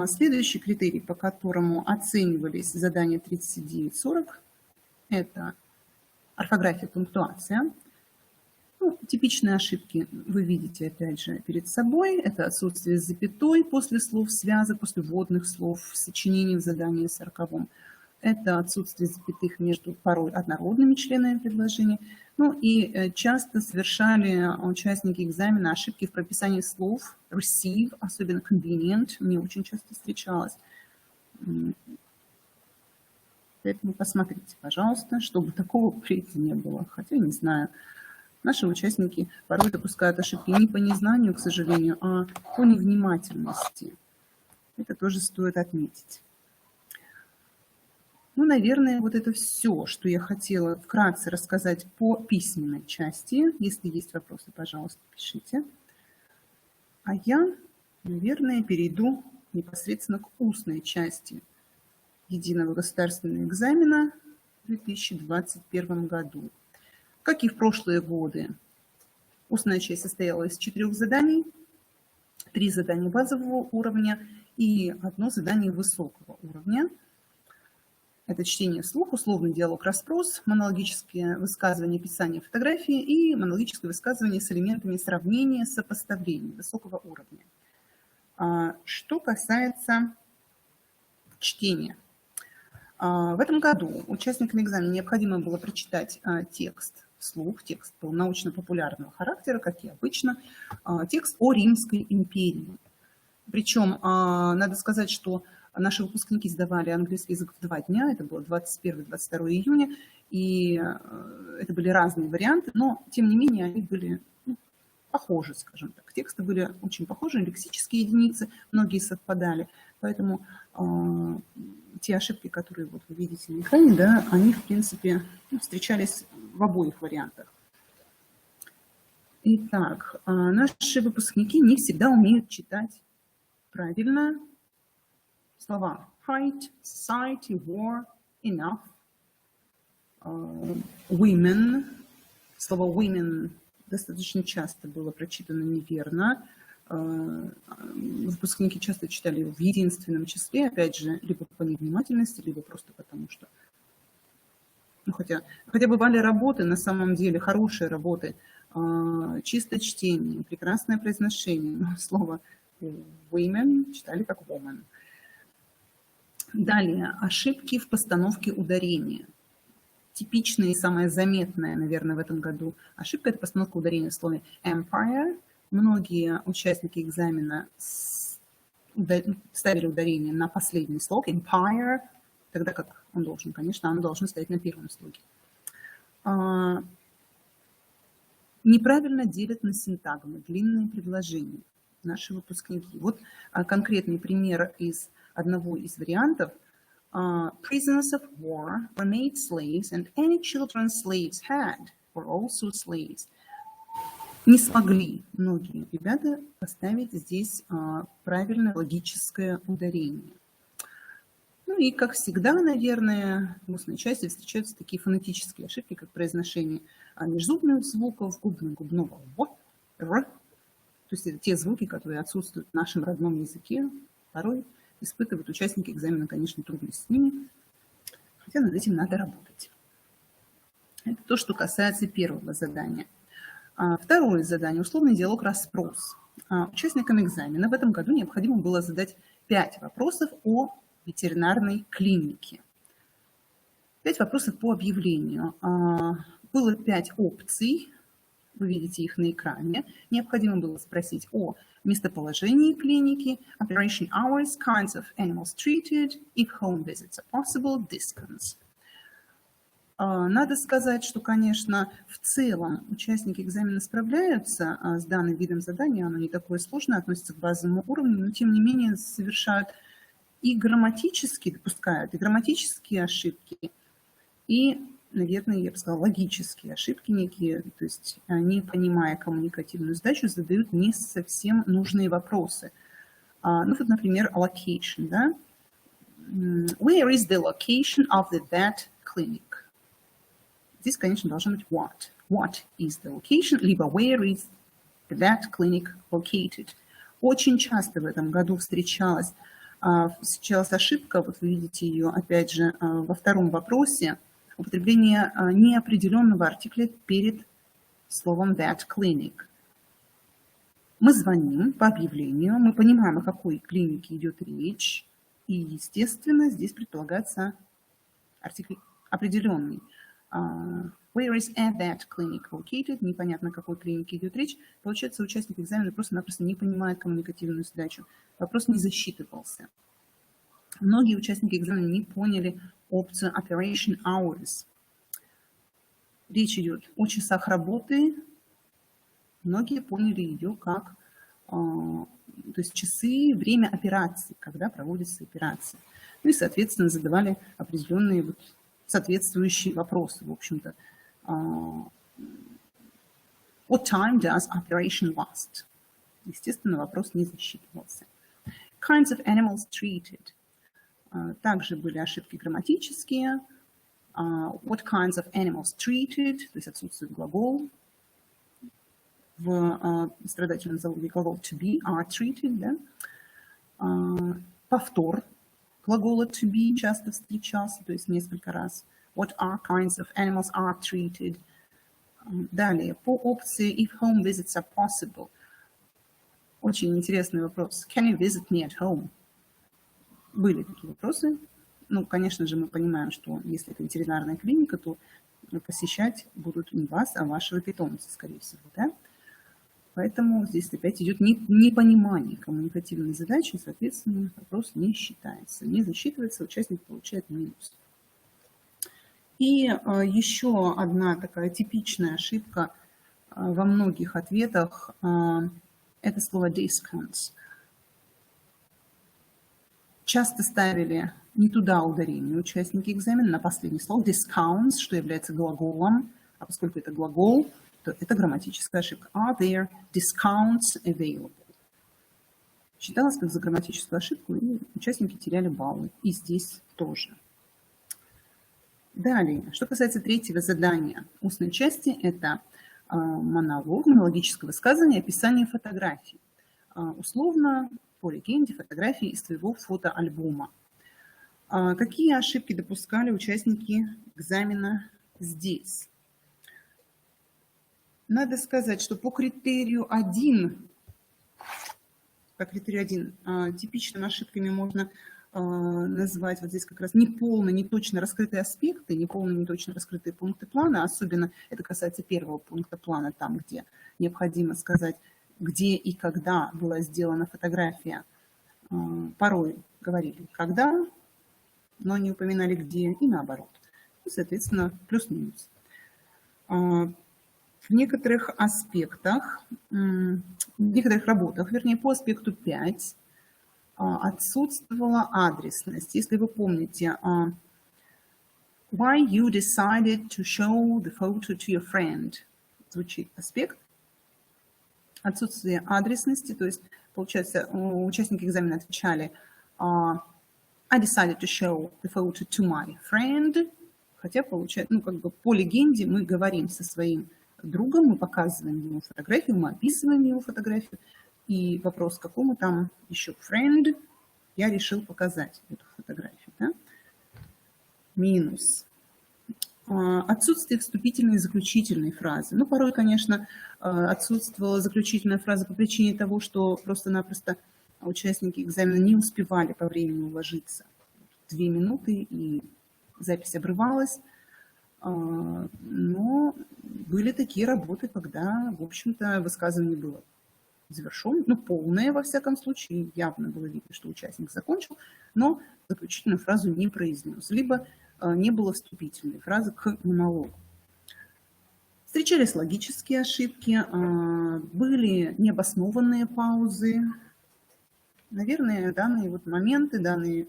Следующий критерий, по которому оценивались задания 39-40, это орфография, пунктуация. Ну, типичные ошибки вы видите, опять же, перед собой. Это отсутствие запятой после слов связок, после вводных слов в сочинении в задании 40. Это отсутствие запятых между порой однородными членами предложения. Ну и часто совершали участники экзамена ошибки в прописании слов receive, особенно convenient, мне очень часто встречалось. Поэтому посмотрите, пожалуйста, чтобы такого впредь не было. Хотя, не знаю, наши участники порой допускают ошибки не по незнанию, к сожалению, а по невнимательности. Это тоже стоит отметить. Ну, наверное, вот это все, что я хотела вкратце рассказать по письменной части. Если есть вопросы, пожалуйста, пишите. А я, наверное, перейду непосредственно к устной части единого государственного экзамена в 2021 году. Как и в прошлые годы, устная часть состояла из 4 заданий, 3 задания базового уровня и 1 задание высокого уровня. Это чтение вслух, условный диалог, расспрос, монологические высказывания, описание фотографии и монологическое высказывание с элементами сравнения, сопоставления высокого уровня. Что касается чтения. В этом году участникам экзамена необходимо было прочитать текст вслух. Текст был научно-популярного характера, как и обычно. Текст о Римской империи. Причем надо сказать, что наши выпускники сдавали английский язык в 2 дня, это было 21-22 июня, и это были разные варианты, но, тем не менее, они были похожи, скажем так. Тексты были очень похожи, лексические единицы, многие совпадали, поэтому те ошибки, которые вот вы видите на экране, да, они, в принципе, встречались в обоих вариантах. Итак, наши выпускники не всегда умеют читать правильно слова height, society, war, enough, women. Слово women достаточно часто было прочитано неверно. Выпускники часто читали его в единственном числе, опять же, либо по невнимательности, либо просто потому что... Ну, хотя бывали работы, на самом деле, хорошие работы, чистое чтение, прекрасное произношение, но слово women читали как woman. Далее, ошибки в постановке ударения. Типичная и самая заметная, наверное, в этом году ошибка – это постановка ударения в слове empire. Многие участники экзамена ставили ударение на последний слог empire, тогда как он должен, конечно, оно должно стоять на первом слоге. Неправильно делят на синтагмы длинные предложения наши выпускники. Вот конкретный пример из одного из вариантов. Prisoners of war were made slaves, and any children slaves had were also slaves. Не смогли многие ребята поставить здесь правильное логическое ударение. Ну и, как всегда, наверное, в устной части встречаются такие фонетические ошибки, как произношение межзубных звуков, губного «р». То есть это те звуки, которые отсутствуют в нашем родном языке. Порой испытывают участники экзамена, конечно, трудности с ними, хотя над этим надо работать. Это то, что касается первого задания. Второе задание – условный диалог-расспрос. Участникам экзамена в этом году необходимо было задать 5 вопросов о ветеринарной клинике. 5 вопросов по объявлению. Было 5 опций, вы видите их на экране. Необходимо было спросить о местоположении клиники, operation hours, kinds of animals treated, if home visits are possible, distance. Надо сказать, что, конечно, в целом участники экзамена справляются с данным видом задания, оно не такое сложное, относится к базовому уровню, но тем не менее совершают допускают и грамматические ошибки, и, наверное, я бы сказала, логические ошибки некие, то есть не понимая коммуникативную задачу, задают не совсем нужные вопросы. Ну вот, например, location, да? Where is the location of the vet clinic? Здесь, конечно, должно быть what. What is the location, либо where is the vet clinic located? Очень часто в этом году встречалась ошибка, вот вы видите ее, опять же, во втором вопросе, употребление неопределенного артикля перед словом that clinic. Мы звоним по объявлению, мы понимаем, о какой клинике идет речь, и, естественно, здесь предполагается артикль определенный. Where is that clinic located? Непонятно, о какой клинике идет речь. Получается, участник экзамена просто-напросто не понимает коммуникативную задачу. Вопрос не засчитывался. Многие участники экзамена не поняли опцию operation hours. Речь идет о часах работы. Многие поняли ее как то есть часы, время операции, когда проводится операция. Ну и, соответственно, задавали определенные вот соответствующие вопросы, в общем-то. What time does operation last? Естественно, вопрос не засчитывался. Kinds of animals treated. Также были ошибки грамматические. What kinds of animals treated? То есть отсутствует глагол. В страдательном залоге глагол to be, are treated. Да? Повтор глагола to be часто встречался, то есть несколько раз. What are kinds of animals are treated? Далее, по опции if home visits are possible. Очень интересный вопрос. Can you visit me at home? Были такие вопросы. Ну, конечно же, мы понимаем, что если это ветеринарная клиника, то посещать будут не вас, а вашего питомца, скорее всего, да? Поэтому здесь опять идет непонимание коммуникативной задачи, соответственно, вопрос не считается, не засчитывается, участник получает минус. И еще одна такая типичная ошибка во многих ответах – это слово discounts. Часто ставили не туда ударение участники экзамена, на последний слог discounts, что является глаголом, а поскольку это глагол, то это грамматическая ошибка. Are there discounts available? Считалось как за грамматическую ошибку, и участники теряли баллы. И здесь тоже. Далее, что касается третьего задания устной части, это монолог, монологическое высказывание, описание фотографий. Условно, по легенде, фотографии из твоего фотоальбома. Какие ошибки допускали участники экзамена здесь? Надо сказать, что по критерию 1, типичными ошибками можно назвать вот здесь как раз неполно, неточно раскрытые аспекты, неполно, неточно раскрытые пункты плана. Особенно это касается первого пункта плана, там, где необходимо сказать, где и когда была сделана фотография. Порой говорили «когда», но не упоминали «где» и наоборот. И, соответственно, плюс-минус. В некоторых аспектах, в некоторых работах, вернее, по аспекту 5 отсутствовала адресность. Если вы помните, why you decided to show the photo to your friend, звучит аспект. Отсутствие адресности, то есть, получается, участники экзамена отвечали I decided to show the photo to my friend, хотя, получается, ну, как бы по легенде мы говорим со своим другом, мы показываем ему фотографию, мы описываем его фотографию, и вопрос, какому там еще friend, я решил показать эту фотографию. Да? Минус. Отсутствие вступительной и заключительной фразы. Ну, порой, конечно, отсутствовала заключительная фраза по причине того, что просто-напросто участники экзамена не успевали по времени уложиться. 2 минуты, и запись обрывалась. Но были такие работы, когда, в общем-то, высказывание было завершено, ну, полное, во всяком случае, явно было видно, что участник закончил, но заключительную фразу не произнес, либо не было вступительной фразы к монологу. Встречались логические ошибки, были необоснованные паузы. Наверное, данные вот моменты, данные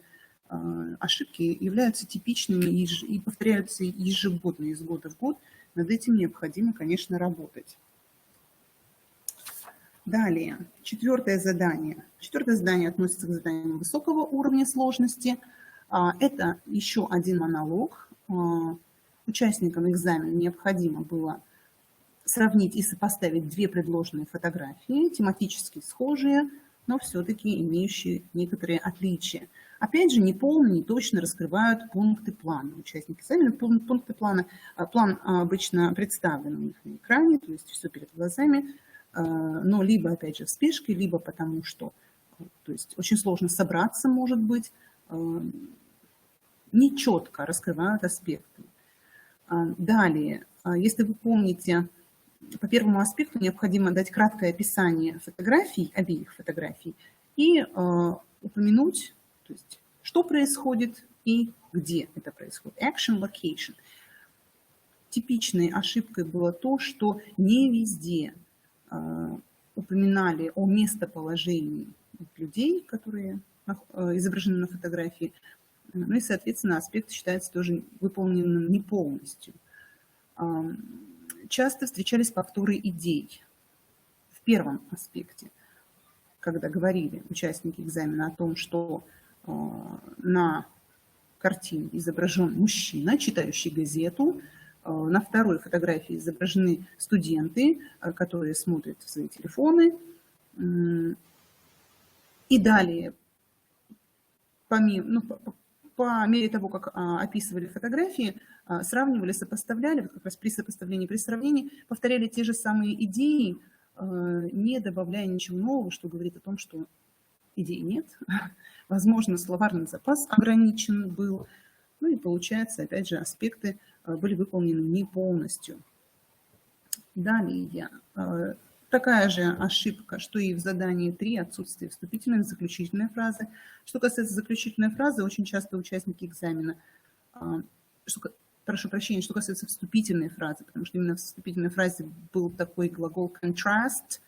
ошибки являются типичными и повторяются ежегодно, из года в год. Над этим необходимо, конечно, работать. Далее, четвертое задание. Четвертое задание относится к заданиям высокого уровня сложности. Это еще один монолог. Участникам экзамена необходимо было сравнить и сопоставить 2 предложенные фотографии, тематически схожие, но все-таки имеющие некоторые отличия. Опять же, неполно, не точно раскрывают пункты плана. Участники экзамена пункты плана. План обычно представлен у них на экране, то есть все перед глазами, но либо, опять же, в спешке, либо потому что, то есть очень сложно собраться, может быть, нечетко раскрывают аспекты. Далее, если вы помните, по первому аспекту необходимо дать краткое описание фотографий, обеих фотографий, и упомянуть, то есть, что происходит и где это происходит. Action, location. Типичной ошибкой было то, что не везде упоминали о местоположении людей, которые изображены на фотографии. Ну и, соответственно, аспект считается тоже выполненным не полностью. Часто встречались повторы идей. В первом аспекте, когда говорили участники экзамена о том, что на картине изображен мужчина, читающий газету, на второй фотографии изображены студенты, которые смотрят в свои телефоны. И далее, по мере того, как описывали фотографии, сравнивали, сопоставляли, вот как раз при сопоставлении, при сравнении, повторяли те же самые идеи, не добавляя ничего нового, что говорит о том, что идей нет. Возможно, словарный запас ограничен был. Ну и получается, опять же, аспекты были выполнены не полностью. Далее, такая же ошибка, что и в задании 3, отсутствие вступительной и заключительной фразы. Что касается заключительной фразы, очень часто участники экзамена, прошу прощения, что касается вступительной фразы, потому что именно в вступительной фразе был такой глагол contrast,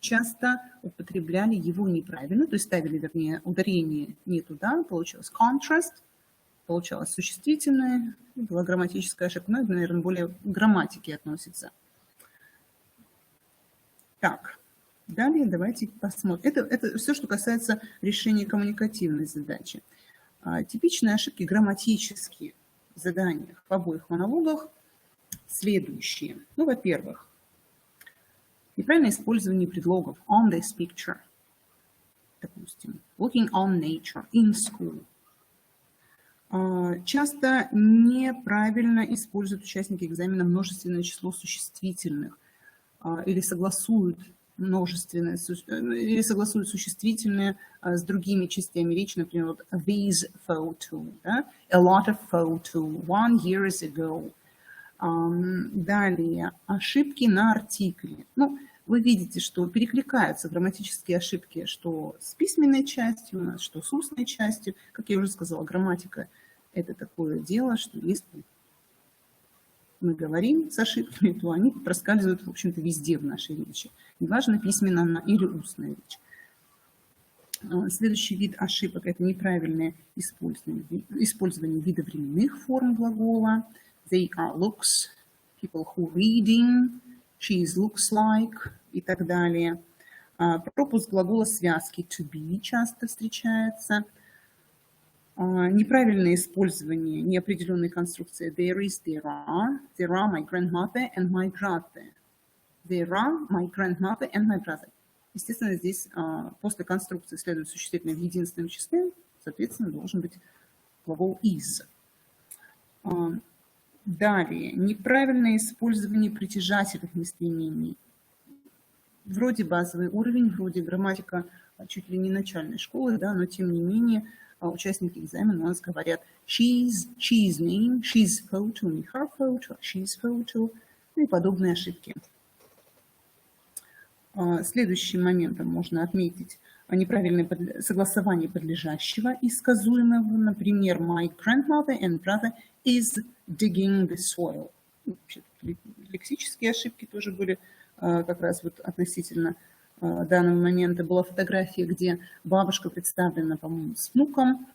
часто употребляли его неправильно, то есть ставили, вернее, ударение не туда, получилось contrast, получалось существительное, была грамматическая ошибка, но это, наверное, более к грамматике относится. Так, далее давайте посмотрим. Это все, что касается решения коммуникативной задачи. Типичные ошибки грамматические в заданиях в обоих монологах следующие. Ну, во-первых, неправильное использование предлогов on this picture, допустим, looking on nature, in school. Часто неправильно используют участники экзамена множественное число существительных или согласуют существительные с другими частями речи, например, вот these photo, да? A lot of photo, 1 years ago. Далее, ошибки на артикле. Ну, вы видите, что перекликаются грамматические ошибки, что с письменной частью у нас, что с устной частью. Как я уже сказала, грамматика – это такое дело, что если мы говорим с ошибками, то они проскальзывают, в общем-то, везде в нашей речи. Неважно, письменная она или устная речь. Следующий вид ошибок – это неправильное использование видовременных форм глагола. They are looks, people who reading, she looks like и так далее. Пропуск глагола связки to be часто встречается. Неправильное использование неопределенной конструкции there is, there are my grandmother and my brother. There are my grandmother and my brother. Естественно, здесь после конструкции следует существительное в единственном числе, соответственно, должен быть глагол is. Далее, неправильное использование притяжательных местоимений. Вроде базовый уровень, вроде грамматика чуть ли не начальной школы, да, но тем не менее участники экзамена у нас говорят she's name, she's photo, не her photo, she's photo, ну и подобные ошибки. Следующим моментом можно отметить неправильное согласование подлежащего и сказуемого. Например, my grandmother and brother is digging the soil. Лексические ошибки тоже были как раз вот относительно данного момента. Была фотография, где бабушка представлена, по-моему, с внуком.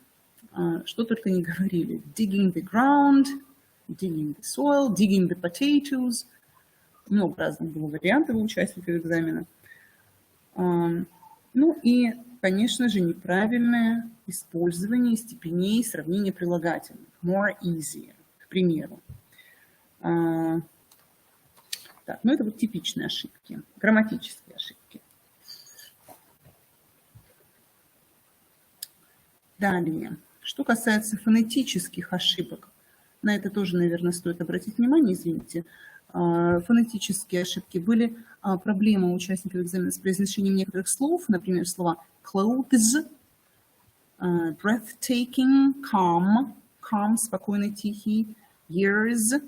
Что только не говорили. Digging the ground, digging the soil, digging the potatoes. Много разных было вариантов у участников экзамена. Ну и, конечно же, неправильное использование степеней сравнения прилагательных. More, easier, к примеру. Так, ну это вот типичные ошибки, грамматические ошибки. Далее, что касается фонетических ошибок, на это тоже, наверное, стоит обратить внимание, извините. Фонетические ошибки были проблемы у участников экзамена с произношением некоторых слов, например, слова clothes, breathtaking, calm, спокойный, тихий, years.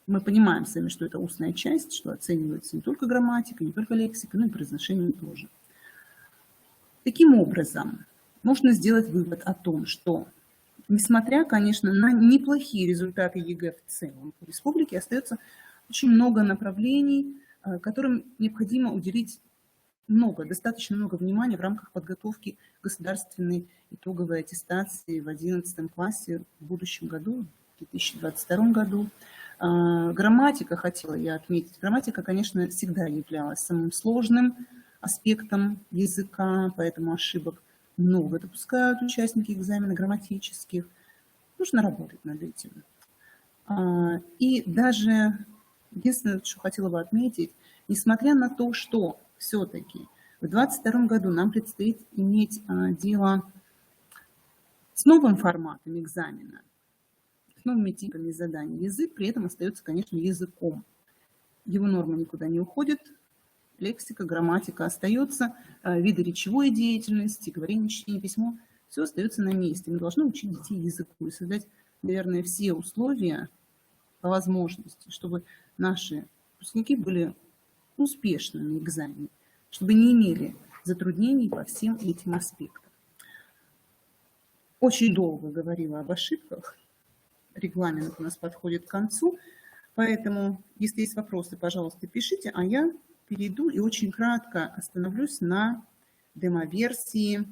Мы понимаем сами, что это устная часть, что оценивается не только грамматика, не только лексика, но и произношение тоже. Таким образом, можно сделать вывод о том, что несмотря, конечно, на неплохие результаты ЕГЭ в целом по республике, остается очень много направлений, которым необходимо уделить достаточно много внимания в рамках подготовки государственной итоговой аттестации в 11 классе в будущем году, в 2022 году. Грамматика, хотела я отметить, грамматика, конечно, всегда являлась самым сложным аспектом языка, поэтому ошибок много допускают участники экзамена грамматических. Нужно работать над этим. И даже единственное, что хотела бы отметить, несмотря на то, что все-таки в 2022 году нам предстоит иметь дело с новым форматом экзамена, с новыми типами заданий, язык при этом остается, конечно, языком. Его норма никуда не уходит. Лексика, грамматика остается, виды речевой деятельности, говорение, чтение, письмо, все остается на месте. Мы должны учить детей языку и создать, наверное, все условия по возможности, чтобы наши выпускники были успешны на экзамене, чтобы не имели затруднений по всем этим аспектам. Очень долго говорила об ошибках. Регламент у нас подходит к концу, поэтому, если есть вопросы, пожалуйста, пишите, а я перейду и очень кратко остановлюсь на демо-версии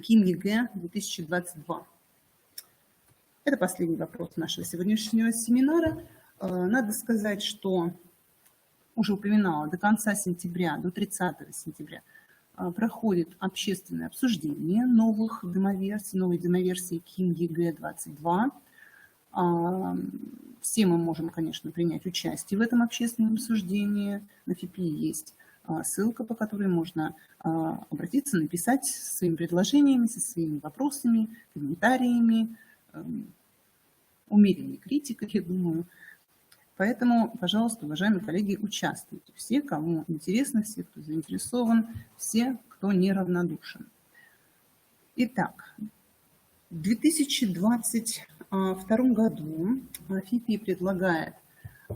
КИМ ЕГЭ 2022. Это последний вопрос нашего сегодняшнего семинара. Надо сказать, что уже упоминала, до конца сентября, до 30 сентября проходит общественное обсуждение новых демоверсий, новой демоверсии КИМ ЕГЭ-22. Все мы можем, конечно, принять участие в этом общественном обсуждении. На ФИПИ есть ссылка, по которой можно обратиться, написать своими предложениями, со своими вопросами, комментариями, умеренной критикой, я думаю. Поэтому, пожалуйста, уважаемые коллеги, участвуйте. Все, кому интересно, все, кто заинтересован, все, кто неравнодушен. Итак, в 2022 году ФИПИ предлагает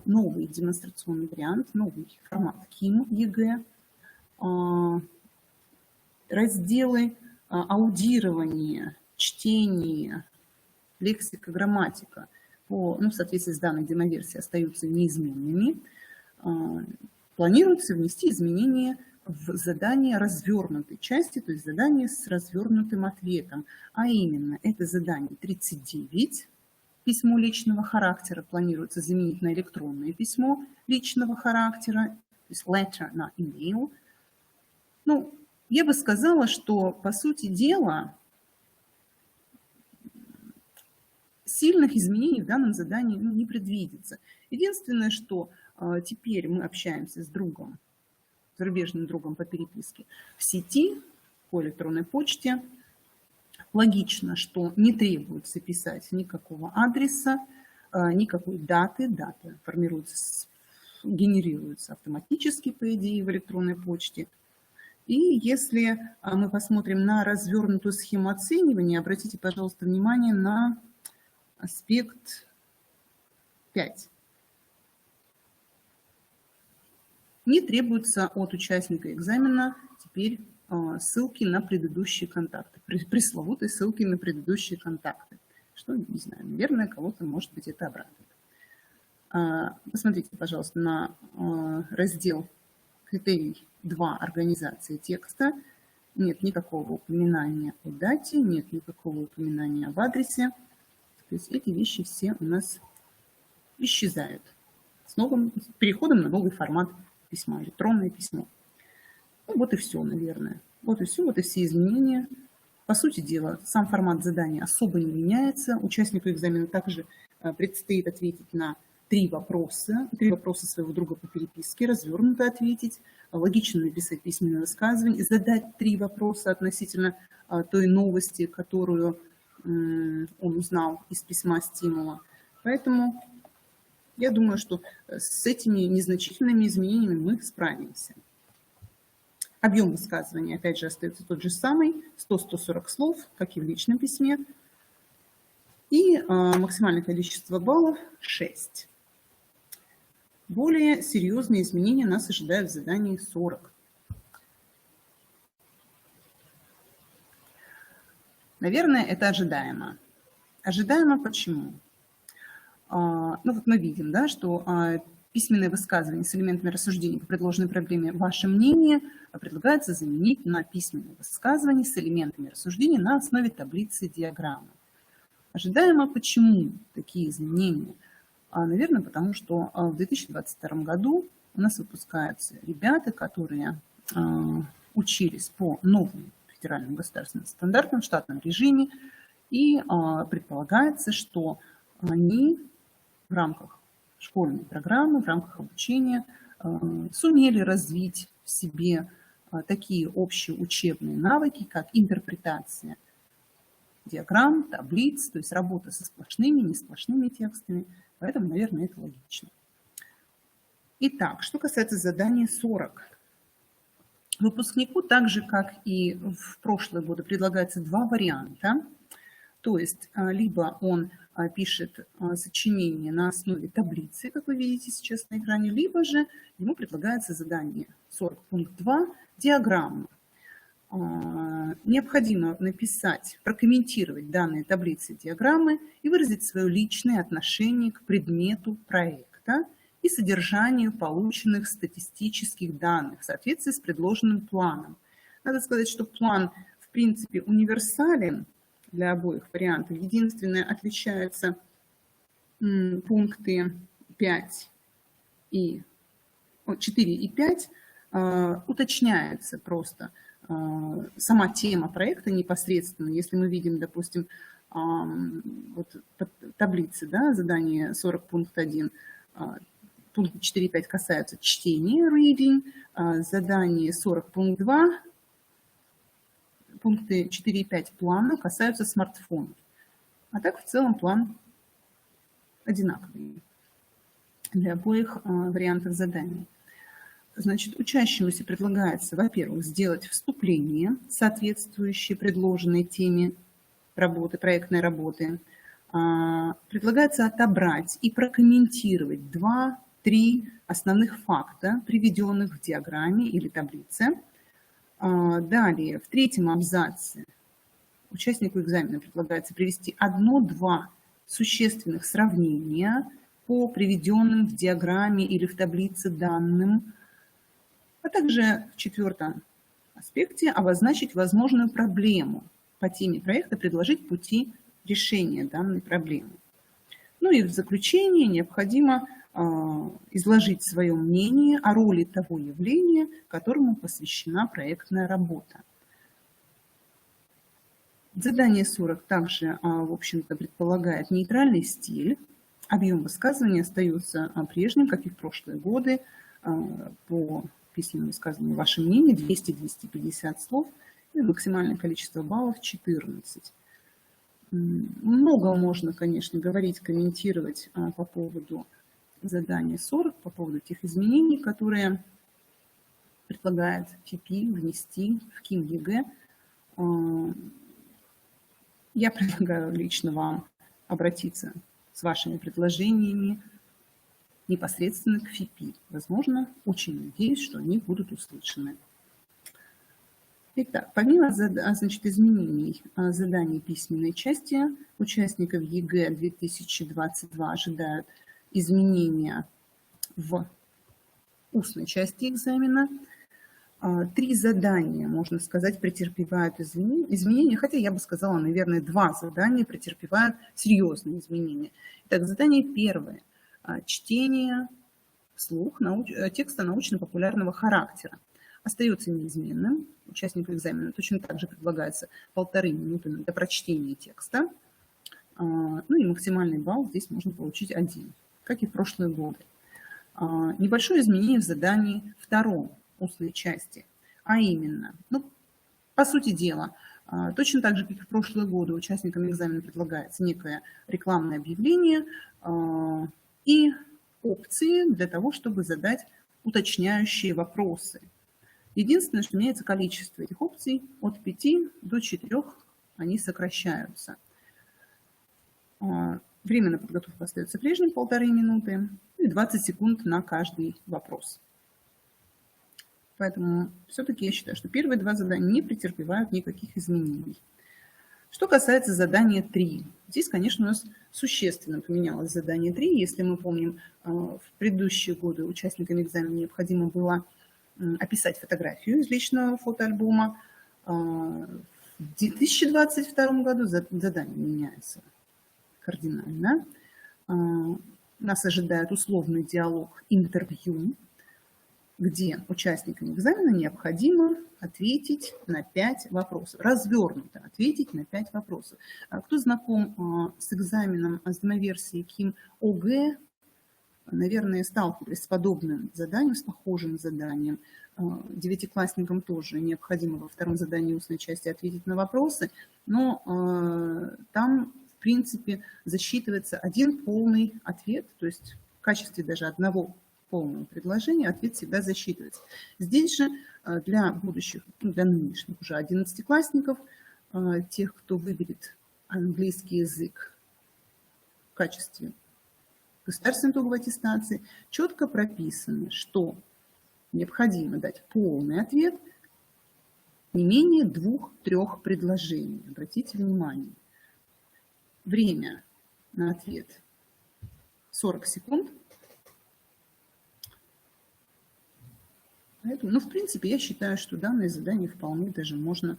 новый демонстрационный вариант, новый формат КИМ ЕГЭ, разделы аудирования, чтения, лексика, грамматика в соответствии с данной демоверсией остаются неизменными. Планируется внести изменения в задание развернутой части, то есть задание с развернутым ответом. А именно, это задание 39, письмо личного характера, планируется заменить на электронное письмо личного характера, то есть letter на email. Ну, я бы сказала, что, по сути дела, сильных изменений в данном задании не предвидится. Единственное, что теперь мы общаемся с другом, зарубежным другом по переписке в сети, по электронной почте. Логично, что не требуется писать никакого адреса, никакой даты. Дата формируется, генерируется автоматически, по идее, в электронной почте. И если мы посмотрим на развернутую схему оценивания, обратите, пожалуйста, внимание на аспект 5. Не требуется от участника экзамена теперь ссылки на предыдущие контакты, пресловутые ссылки на предыдущие контакты. Что, не знаю, наверное, кого-то, может быть, это обрадует. Посмотрите, пожалуйста, на раздел критерий 2 организации текста. Нет никакого упоминания о дате, нет никакого упоминания об адресе. То есть эти вещи все у нас исчезают с переходом на новый формат письма, электронное письмо. Ну, вот и все, наверное. Вот и все изменения. По сути дела, сам формат задания особо не меняется. Участнику экзамена также предстоит ответить на 3 вопроса своего друга по переписке, развернуто ответить, логично написать письменное высказывание, задать 3 вопроса относительно той новости, которую он узнал из письма стимула. Поэтому я думаю, что с этими незначительными изменениями мы справимся. Объем высказывания, опять же, остается тот же самый, 100-140 слов, как и в личном письме. И максимальное количество баллов 6. Более серьезные изменения нас ожидают в задании 40. Наверное, это ожидаемо. Ожидаемо почему? Ну вот мы видим, да, что письменное высказывание с элементами рассуждения по предложенной проблеме «Ваше мнение» предлагается заменить на письменное высказывание с элементами рассуждения на основе таблицы диаграммы. Ожидаемо почему такие изменения? Наверное, потому что в 2022 году у нас выпускаются ребята, которые учились по новым федеральным государственным стандартам в штатном режиме, и предполагается, что они в рамках школьной программы, в рамках обучения сумели развить в себе такие общие учебные навыки, как интерпретация диаграмм, таблиц, то есть работа со сплошными, несплошными текстами. Поэтому, наверное, это логично. Итак, что касается задания 40. Выпускнику, так же, как и в прошлые годы, предлагается 2 варианта. То есть либо он пишет сочинение на основе таблицы, как вы видите сейчас на экране, либо же ему предлагается задание 40 пункт 2 диаграмма. Необходимо написать, прокомментировать данные таблицы и диаграммы и выразить свое личное отношение к предмету проекта и содержанию полученных статистических данных в соответствии с предложенным планом. Надо сказать, что план, в принципе, универсален для обоих вариантов. Единственное, отличаются пункты 5 и 4 и 5 уточняется просто сама тема проекта непосредственно. Если мы видим, допустим, вот таблицы, да, задание 40 пункт 1, пункты 4 и 5 касаются чтения, reading, задание 40 пункт 2, пункты 4 и 5 плана касаются смартфонов. А так в целом план одинаковый для обоих вариантов заданий. Значит, учащемуся предлагается, во-первых, сделать вступление, соответствующее предложенной теме работы, проектной работы. Предлагается отобрать и прокомментировать 2-3 основных факта, приведенных в диаграмме или таблице. Далее, в третьем абзаце участнику экзамена предлагается привести 1-2 существенных сравнения по приведенным в диаграмме или в таблице данным, а также в четвертом аспекте обозначить возможную проблему по теме проекта, предложить пути решения данной проблемы. Ну и в заключение необходимо изложить свое мнение о роли того явления, которому посвящена проектная работа. Задание 40 также, в общем-то, предполагает нейтральный стиль. Объем высказывания остается прежним, как и в прошлые годы. По письменному высказыванию ваше мнение 200-250 слов и максимальное количество баллов 14. Много можно, конечно, говорить, комментировать по поводу задания 40, по поводу тех изменений, которые предлагает ФИПИ внести в КИМ ЕГЭ. Я предлагаю лично вам обратиться с вашими предложениями непосредственно к ФИПИ. Возможно, очень надеюсь, что они будут услышаны. Итак, помимо изменений заданий письменной части, участников ЕГЭ 2022 ожидают изменения в устной части экзамена. 3 задания, можно сказать, претерпевают изменения, хотя я бы сказала, наверное, 2 задания претерпевают серьезные изменения. Итак, задание первое. Чтение вслух текста научно-популярного характера остается неизменным. Участнику экзамена точно так же предлагается 1,5 минуты для прочтения текста. Ну и максимальный балл здесь можно получить 1, как и в прошлые годы. Небольшое изменение в задании втором устной части, а именно, по сути дела, точно так же, как и в прошлые годы, участникам экзамена предлагается некое рекламное объявление и опции для того, чтобы задать уточняющие вопросы. Единственное, что меняется количество этих опций, от 5 до 4 они сокращаются. Время на подготовку остается прежним, 1,5 минуты, и 20 секунд на каждый вопрос. Поэтому все-таки я считаю, что первые 2 задания не претерпевают никаких изменений. Что касается задания 3. Здесь, конечно, у нас существенно поменялось задание 3. Если мы помним, в предыдущие годы участникам экзамена необходимо было описать фотографию из личного фотоальбома. В 2022 году задание меняется кардинально. Нас ожидает условный диалог, интервью, где участникам экзамена необходимо ответить на 5 вопросов, развернуто ответить на 5 вопросов. Кто знаком с экзаменом одноверсии КИМ ОГЭ, наверное, сталкивались с подобным заданием, с похожим заданием. 9-классникам тоже необходимо во втором задании устной части ответить на вопросы, но там, в принципе, засчитывается один полный ответ, то есть в качестве даже одного полного предложения ответ всегда засчитывается. Здесь же для будущих, для нынешних уже 11-классников, тех, кто выберет английский язык в качестве государственной итоговой аттестации, четко прописано, что необходимо дать полный ответ не менее 2-3 предложений. Обратите внимание. Время на ответ 40 секунд. Поэтому, в принципе, я считаю, что данное задание вполне даже можно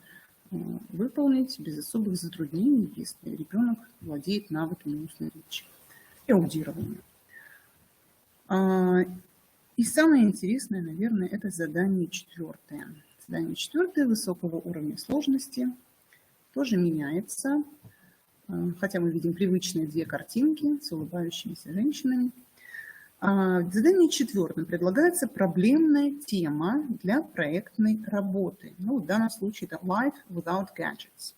выполнить без особых затруднений, если ребенок владеет навыками устной речи и аудирования. И самое интересное, наверное, это задание 4. Задание 4 высокого уровня сложности тоже меняется, хотя мы видим привычные 2 картинки с улыбающимися женщинами. В задании 4 предлагается проблемная тема для проектной работы. Ну, в данном случае это Life Without Gadgets.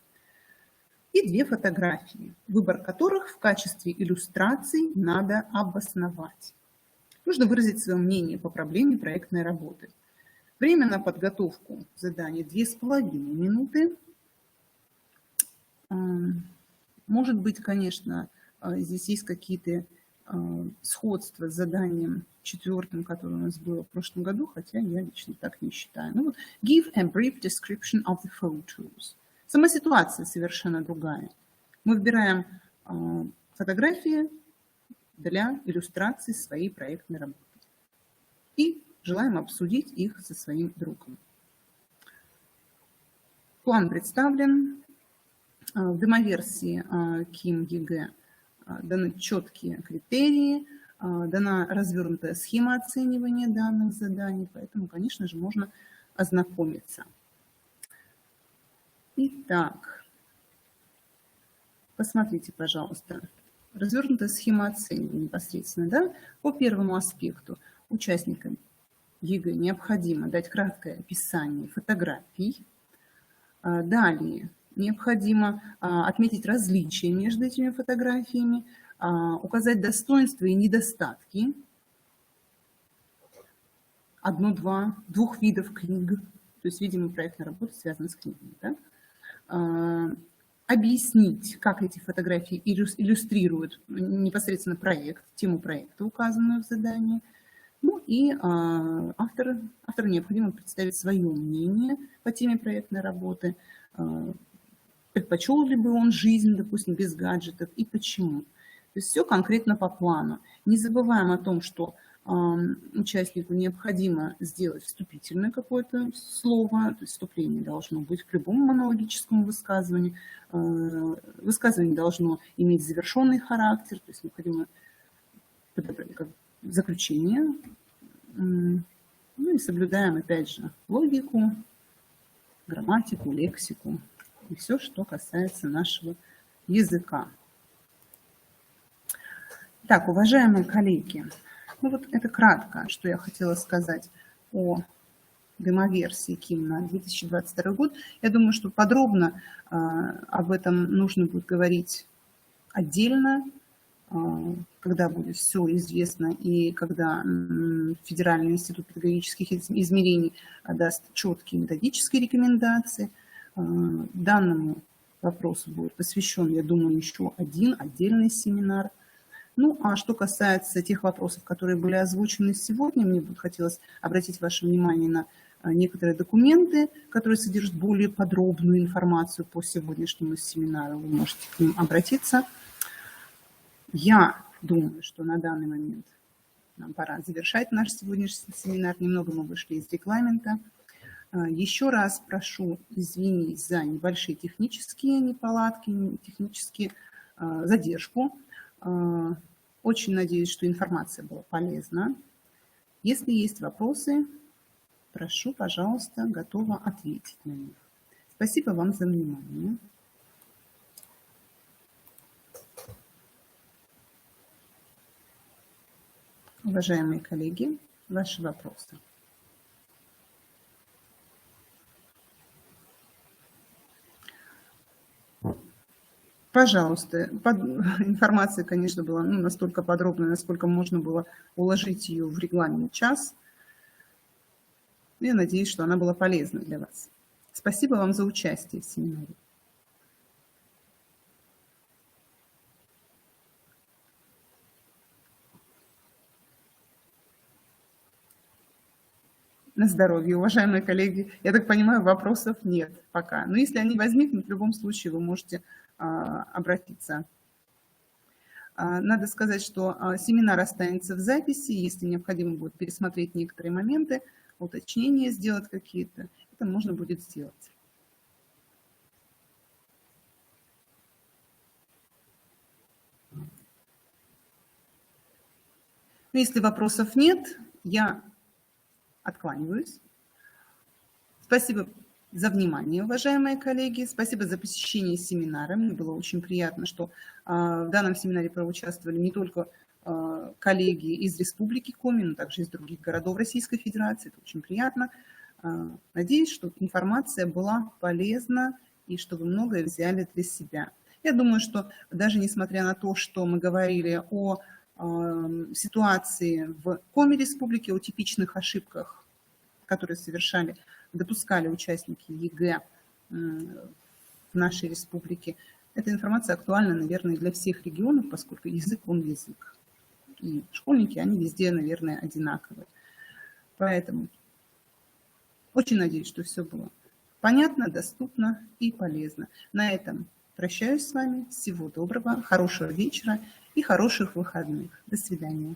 И 2 фотографии, выбор которых в качестве иллюстраций надо обосновать. Нужно выразить свое мнение по проблеме проектной работы. Время на подготовку задания 2,5 минуты. Может быть, конечно, здесь есть какие-то сходства с заданием 4, которое у нас было в прошлом году, хотя я лично так не считаю. Ну вот, give a brief description of the photos. Сама ситуация совершенно другая. Мы выбираем фотографии для иллюстрации своей проектной работы и желаем обсудить их со своим другом. План представлен. В демоверсии КИМ ЕГЭ даны четкие критерии, дана развернутая схема оценивания данных заданий, поэтому, конечно же, можно ознакомиться. Итак, посмотрите, пожалуйста, развернутая схема оценивания непосредственно. Да? По первому аспекту участникам ЕГЭ необходимо дать краткое описание фотографий. Далее необходимо отметить различия между этими фотографиями, указать достоинства и недостатки двух видов книг. То есть, видимо, проектная работа связана с книгами. Да? Объяснить, как эти фотографии иллюстрируют непосредственно проект, тему проекта, указанную в задании. Ну и автору необходимо представить свое мнение по теме проектной работы, предпочел ли бы он жизнь, допустим, без гаджетов и почему. То есть все конкретно по плану. Не забываем о том, что участнику необходимо сделать вступительное какое-то слово, то есть вступление должно быть к любому монологическому высказыванию. Высказывание должно иметь завершенный характер, то есть необходимо подобрать заключение. Ну и соблюдаем, опять же, логику, грамматику, лексику и все, что касается нашего языка. Так, уважаемые коллеги, ну вот это кратко, что я хотела сказать о демоверсии КИМ на 2022 год. Я думаю, что подробно об этом нужно будет говорить отдельно, когда будет все известно и когда Федеральный институт педагогических измерений даст четкие методические рекомендации. Данному вопросу будет посвящен, я думаю, еще один отдельный семинар. Ну, а что касается тех вопросов, которые были озвучены сегодня, мне бы хотелось обратить ваше внимание на некоторые документы, которые содержат более подробную информацию по сегодняшнему семинару. Вы можете к ним обратиться. Я думаю, что на данный момент нам пора завершать наш сегодняшний семинар. Немного мы вышли из регламента. Еще раз прошу извинить за небольшие технические неполадки, технические задержку. Очень надеюсь, что информация была полезна. Если есть вопросы, прошу, пожалуйста, готова ответить на них. Спасибо вам за внимание. Уважаемые коллеги, ваши вопросы. Пожалуйста, информация, конечно, была настолько подробная, насколько можно было уложить ее в регламент час. Я надеюсь, что она была полезна для вас. Спасибо вам за участие в семинаре. На здоровье, уважаемые коллеги. Я так понимаю, вопросов нет пока. Но если они возникнут, в любом случае вы можете обратиться. Надо сказать, что семинар останется в записи. Если необходимо будет пересмотреть некоторые моменты, уточнения сделать какие-то, это можно будет сделать. Но если вопросов нет, я откланиваюсь. Спасибо за внимание, уважаемые коллеги. Спасибо за посещение семинара. Мне было очень приятно, что в данном семинаре проучаствовали не только коллеги из Республики Коми, но также из других городов Российской Федерации. Это очень приятно. Надеюсь, что информация была полезна и что вы многое взяли для себя. Я думаю, что даже несмотря на то, что мы говорили о ситуации в Коми Республике, о типичных ошибках, которые допускали участники ЕГЭ в нашей республике, эта информация актуальна, наверное, для всех регионов, поскольку язык, он язык. И школьники, они везде, наверное, одинаковые. Поэтому очень надеюсь, что все было понятно, доступно и полезно. На этом прощаюсь с вами. Всего доброго, хорошего вечера и хороших выходных. До свидания.